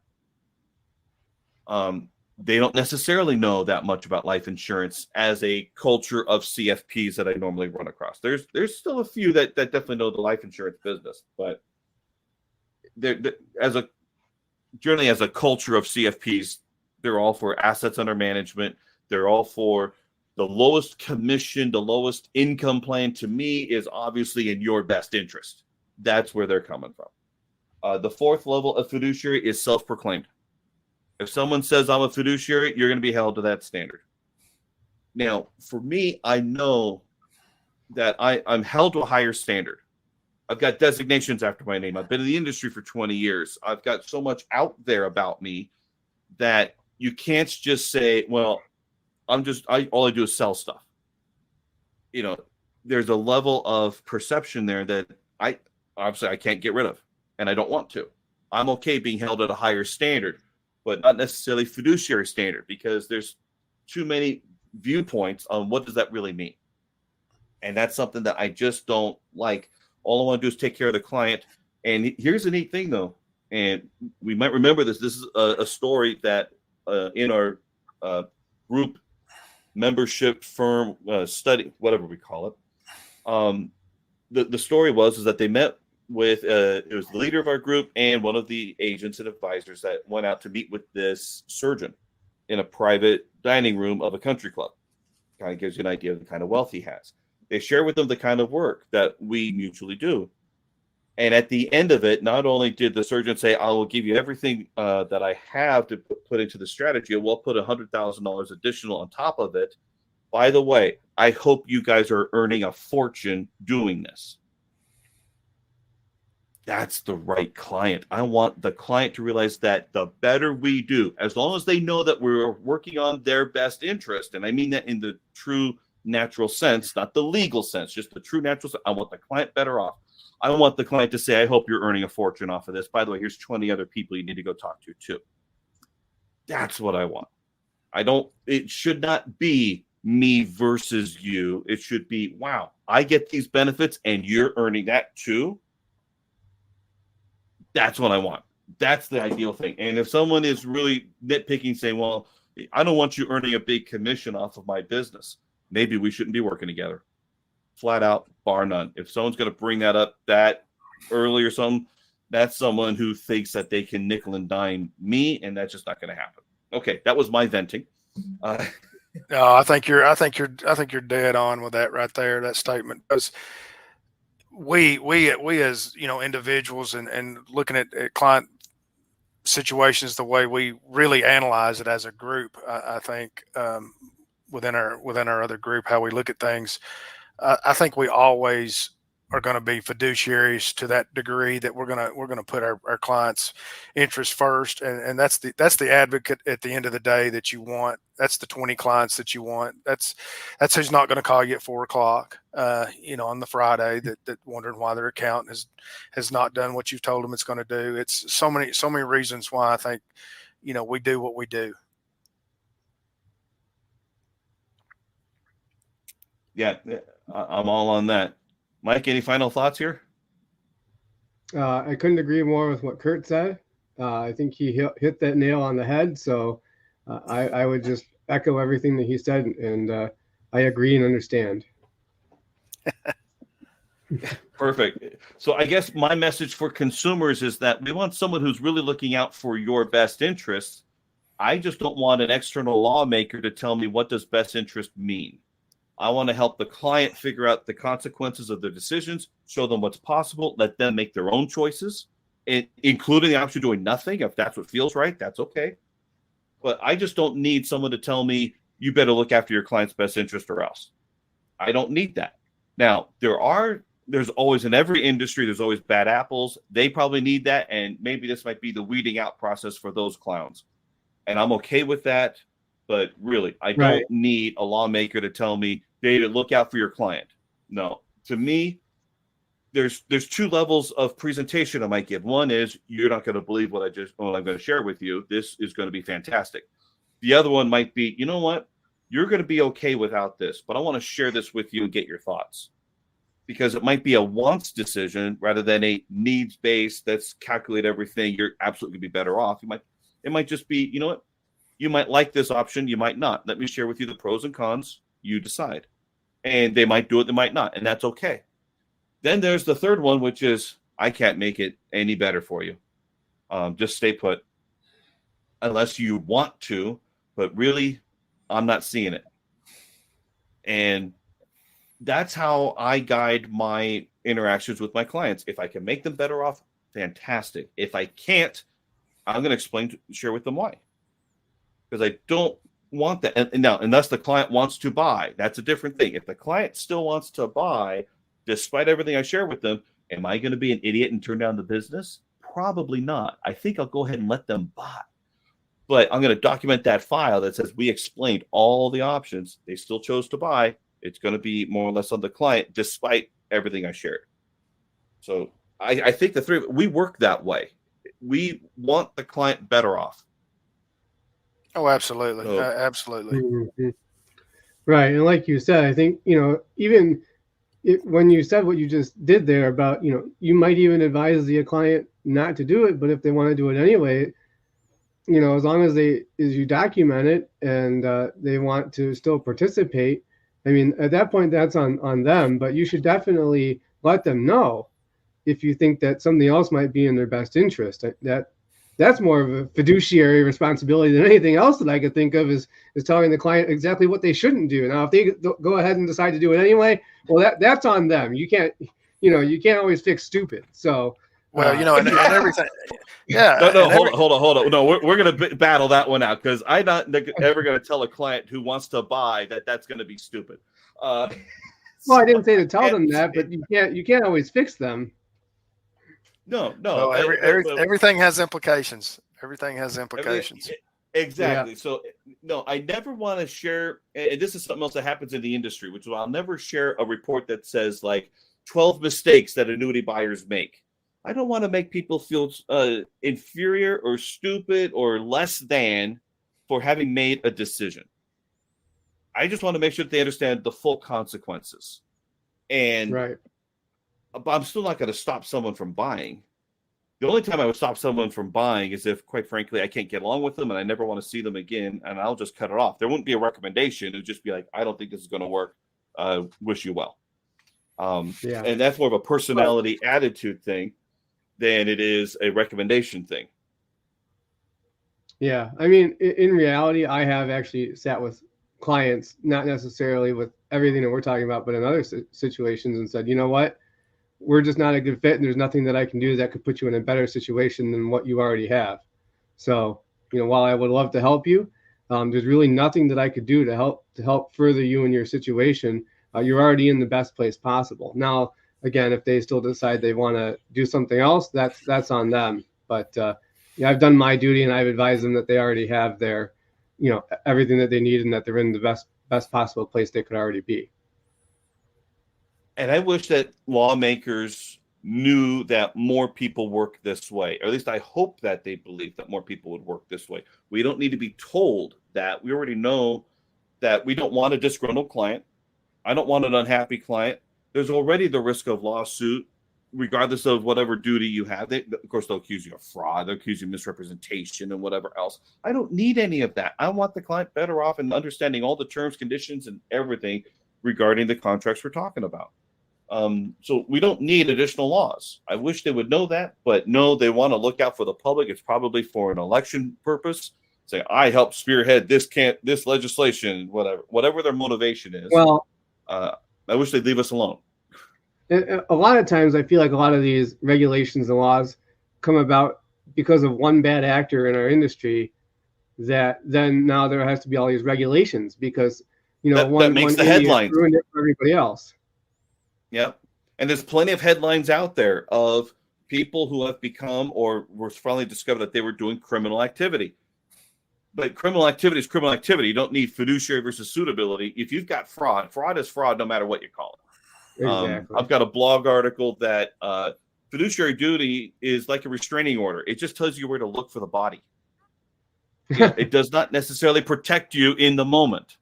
They don't necessarily know that much about life insurance as a culture of CFPs that I normally run across. There's still a few that definitely know the life insurance business, but generally as a culture of CFPs, they're all for assets under management. They're all for the lowest commission, the lowest income plan. To me, is obviously in your best interest. That's where they're coming from. The fourth level of fiduciary is self-proclaimed. If someone says I'm a fiduciary, you're going to be held to that standard. Now, for me, I know that I'm held to a higher standard. I've got designations after my name. I've been in the industry for 20 years. I've got so much out there about me that you can't just say, well, all I do is sell stuff. You know, there's a level of perception there that I can't get rid of, and I don't want to. I'm okay being held at a higher standard, but not necessarily fiduciary standard, because there's too many viewpoints on what does that really mean. And that's something that I just don't like. All I want to do is take care of the client. And here's the neat thing, though, and we might remember this. This is a story that in our group membership firm study, whatever we call it, the story was that they met with it was the leader of our group and one of the agents and advisors that went out to meet with this surgeon in a private dining room of a country club. Kind of gives you an idea of the kind of wealth he has. They share with them the kind of work that we mutually do. And at the end of it, not only did the surgeon say, I will give you everything that I have to put into the strategy, and we'll put $100,000 additional on top of it. By the way, I hope you guys are earning a fortune doing this. That's the right client. I want the client to realize that the better we do, as long as they know that we're working on their best interest, and I mean that in the true natural sense, not the legal sense, just the true natural sense. I want the client better off. I want the client to say, I hope you're earning a fortune off of this. By the way, here's 20 other people you need to go talk to too. That's what I want. It should not be me versus you. It should be, wow, I get these benefits and you're earning that too. That's what I want. That's the ideal thing. And if someone is really nitpicking, saying, well, I don't want you earning a big commission off of my business, maybe we shouldn't be working together. Flat out, bar none. If someone's going to bring that up that early or something, that's someone who thinks that they can nickel and dime me, and that's just not going to happen. Okay, that was my venting. No, I think you're dead on with that right there. That statement, because we as individuals and looking at client situations the way we really analyze it as a group. I think within our other group, how we look at things, I think we always are going to be fiduciaries to that degree that we're going to put our clients' interest first, and that's the advocate at the end of the day that you want. That's the 20 clients that you want. That's who's not going to call you at 4:00, on the Friday that wondering why their account has not done what you've told them it's going to do. It's so many reasons why I think we do what we do. Yeah, I'm all on that. Mike, any final thoughts here? I couldn't agree more with what Kurt said. I think he hit that nail on the head. So I would just echo everything that he said, and I agree and understand. Perfect. So I guess my message for consumers is that we want someone who's really looking out for your best interests. I just don't want an external lawmaker to tell me what does best interest mean. I want to help the client figure out the consequences of their decisions, show them what's possible, let them make their own choices, including the option of doing nothing. If that's what feels right, that's okay. But I just don't need someone to tell me, you better look after your client's best interest or else. I don't need that. Now, there's always in every industry, there's always bad apples. They probably need that. And maybe this might be the weeding out process for those clowns. And I'm okay with that. But really, I don't need a lawmaker to tell me, David, look out for your client. No, to me, there's two levels of presentation I might give. One is you're not going to believe what I'm going to share with you. This is going to be fantastic. The other one might be, you know what? You're going to be okay without this, but I want to share this with you and get your thoughts. Because it might be a wants decision rather than a needs-based, let's calculate everything. You're absolutely going to be better off. It might just be, you know what? You might like this option. You might not. Let me share with you the pros and cons. You decide. And they might do it. They might not. And that's okay. Then there's the third one, which is I can't make it any better for you. Just stay put unless you want to. But really, I'm not seeing it. And that's how I guide my interactions with my clients. If I can make them better off, fantastic. If I can't, I'm going to share with them why. Because I don't want that. And now, unless the client wants to buy, that's a different thing. If the client still wants to buy, despite everything I share with them, am I going to be an idiot and turn down the business? Probably not. I think I'll go ahead and let them buy. But I'm going to document that file that says we explained all the options. They still chose to buy. It's going to be more or less on the client, despite everything I shared. So I think we work that way. We want the client better off. Oh, absolutely. So, absolutely. Mm-hmm. Right. And like you said, I think, even when you said what you just did there about, you might even advise the client not to do it, but if they want to do it anyway, as long as you document it and they want to still participate, I mean, at that point, that's on them, but you should definitely let them know if you think that something else might be in their best interest. That's more of a fiduciary responsibility than anything else that I could think of is telling the client exactly what they shouldn't do. Now, if they go ahead and decide to do it anyway, well, that's on them. You can't always fix stupid. So, well, and everything. Yeah. No, hold on. No, we're going to battle that one out because I'm not ever going to tell a client who wants to buy that's going to be stupid. Well, I didn't say to tell them that, but you can't always fix them. No. Everything has implications. Everything has implications. Exactly. Yeah. So, no, I never want to share. And this is something else that happens in the industry, which is I'll never share a report that says like 12 mistakes that annuity buyers make. I don't want to make people feel inferior or stupid or less than for having made a decision. I just want to make sure that they understand the full consequences. And right. But I'm still not going to stop someone from buying. The only time I would stop someone from buying is if, quite frankly, I can't get along with them and I never want to see them again, and I'll just cut it off. There wouldn't be a recommendation. It would just be like, I don't think this is going to work. Wish you well. And that's more of a personality attitude thing than it is a recommendation thing. Yeah. I mean, in reality, I have actually sat with clients, not necessarily with everything that we're talking about, but in other situations and said, you know what? We're just not a good fit, and there's nothing that I can do that could put you in a better situation than what you already have. So, while I would love to help you, there's really nothing that I could do to help further you in your situation. You're already in the best place possible. Now, again, if they still decide they want to do something else, that's on them. But yeah, I've done my duty, and I've advised them that they already have their, everything that they need, and that they're in the best possible place they could already be. And I wish that lawmakers knew that more people work this way, or at least I hope that they believe that more people would work this way. We don't need to be told that. We already know that we don't want a disgruntled client. I don't want an unhappy client. There's already the risk of lawsuit, regardless of whatever duty you have. Of course, they'll accuse you of fraud, they'll accuse you of misrepresentation and whatever else. I don't need any of that. I want the client better off in understanding all the terms, conditions, and everything regarding the contracts we're talking about. So we don't need additional laws. I wish they would know that, but no, they want to look out for the public. It's probably for an election purpose. Say, I helped spearhead this legislation, whatever their motivation is. Well, I wish they'd leave us alone. A lot of times I feel like a lot of these regulations and laws come about because of one bad actor in our industry, that then now there has to be all these regulations because, that makes the headlines. Ruined it for everybody else. Yep. And there's plenty of headlines out there of people who have become or were finally discovered that they were doing criminal activity. But criminal activity is criminal activity. You don't need fiduciary versus suitability. If you've got fraud is fraud no matter what you call it. Exactly. I've got a blog article that fiduciary duty is like a restraining order. It just tells you where to look for the body. It does not necessarily protect you in the moment.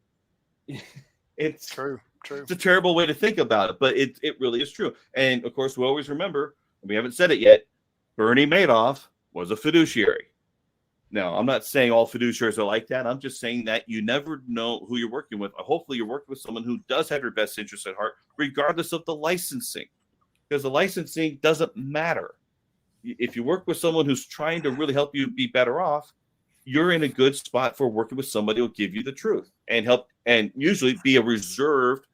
It's True. It's a terrible way to think about it, but it really is true. And of course, we always remember, we haven't said it yet, Bernie Madoff was a fiduciary. Now, I'm not saying all fiduciaries are like that. I'm just saying that you never know who you're working with. Hopefully, you're working with someone who does have your best interests at heart, regardless of the licensing, because the licensing doesn't matter. If you work with someone who's trying to really help you be better off, you're in a good spot for working with somebody who will give you the truth and help, and usually be a reserved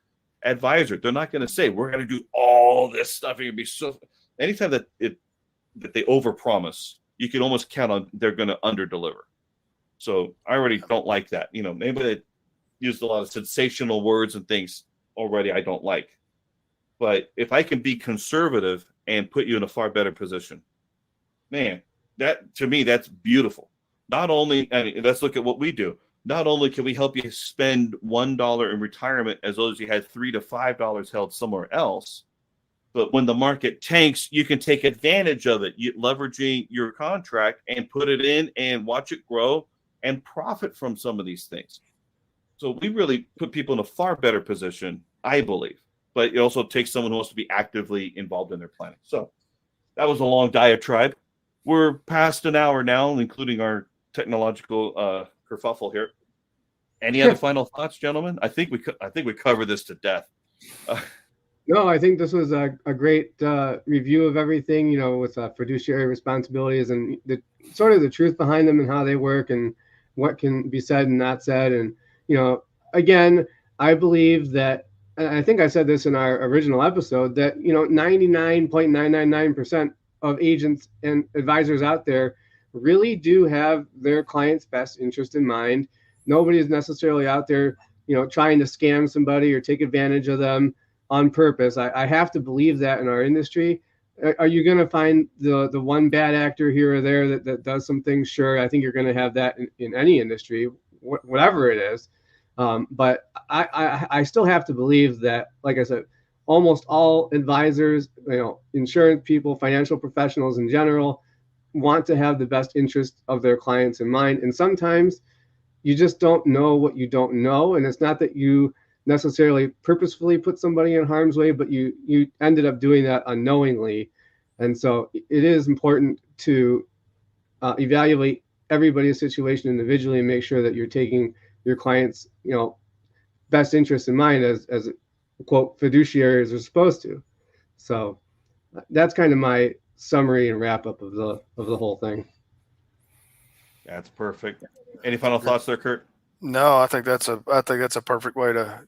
advisor. They're not going to say, we're going to do all this stuff. It can be so. Anytime that they overpromise, you can almost count on they're going to underdeliver. So I already don't like that. Maybe they used a lot of sensational words and things already I don't like. But if I can be conservative and put you in a far better position, man, that to me, that's beautiful. Not only, let's look at what we do. Not only can we help you spend $1 in retirement as though you had $3 to $5 held somewhere else, but when the market tanks, you can take advantage of it, leveraging your contract and put it in and watch it grow and profit from some of these things. So we really put people in a far better position, I believe. But it also takes someone who wants to be actively involved in their planning. So that was a long diatribe. We're past an hour now, including our technological kerfuffle here. Any other final thoughts, gentlemen? I think we covered this to death. No, I think this was a great review of everything, with fiduciary responsibilities and the sort of the truth behind them and how they work and what can be said and not said. And, again, I believe that, and I think I said this in our original episode, that, 99.999% of agents and advisors out there really do have their client's best interest in mind. Nobody is necessarily out there, trying to scam somebody or take advantage of them on purpose. I have to believe that in our industry. Are you going to find the one bad actor here or there that does some things? Sure. I think you're going to have that in any industry, whatever it is. But I still have to believe that, like I said, almost all advisors, insurance people, financial professionals in general, want to have the best interest of their clients in mind. And sometimes you just don't know what you don't know. And it's not that you necessarily purposefully put somebody in harm's way, but you ended up doing that unknowingly. And so it is important to evaluate everybody's situation individually and make sure that you're taking your client's, best interest in mind as quote fiduciaries are supposed to. So that's kind of my summary and wrap up of the whole thing. That's perfect. Any final thoughts there, Kurt? No, I think that's a perfect way to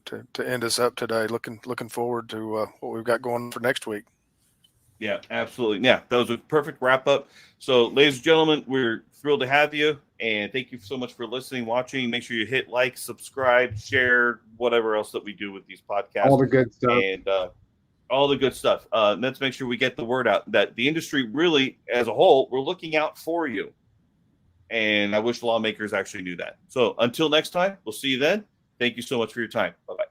end us up today. Looking forward to what we've got going for next week. Yeah, absolutely. Yeah, that was a perfect wrap up. So, ladies and gentlemen, we're thrilled to have you. And thank you so much for listening, watching. Make sure you hit like, subscribe, share, whatever else that we do with these podcasts. All the good stuff. And all the good stuff. Let's make sure we get the word out that the industry really, as a whole, we're looking out for you. And I wish lawmakers actually knew that. So until next time, we'll see you then. Thank you so much for your time. Bye-bye.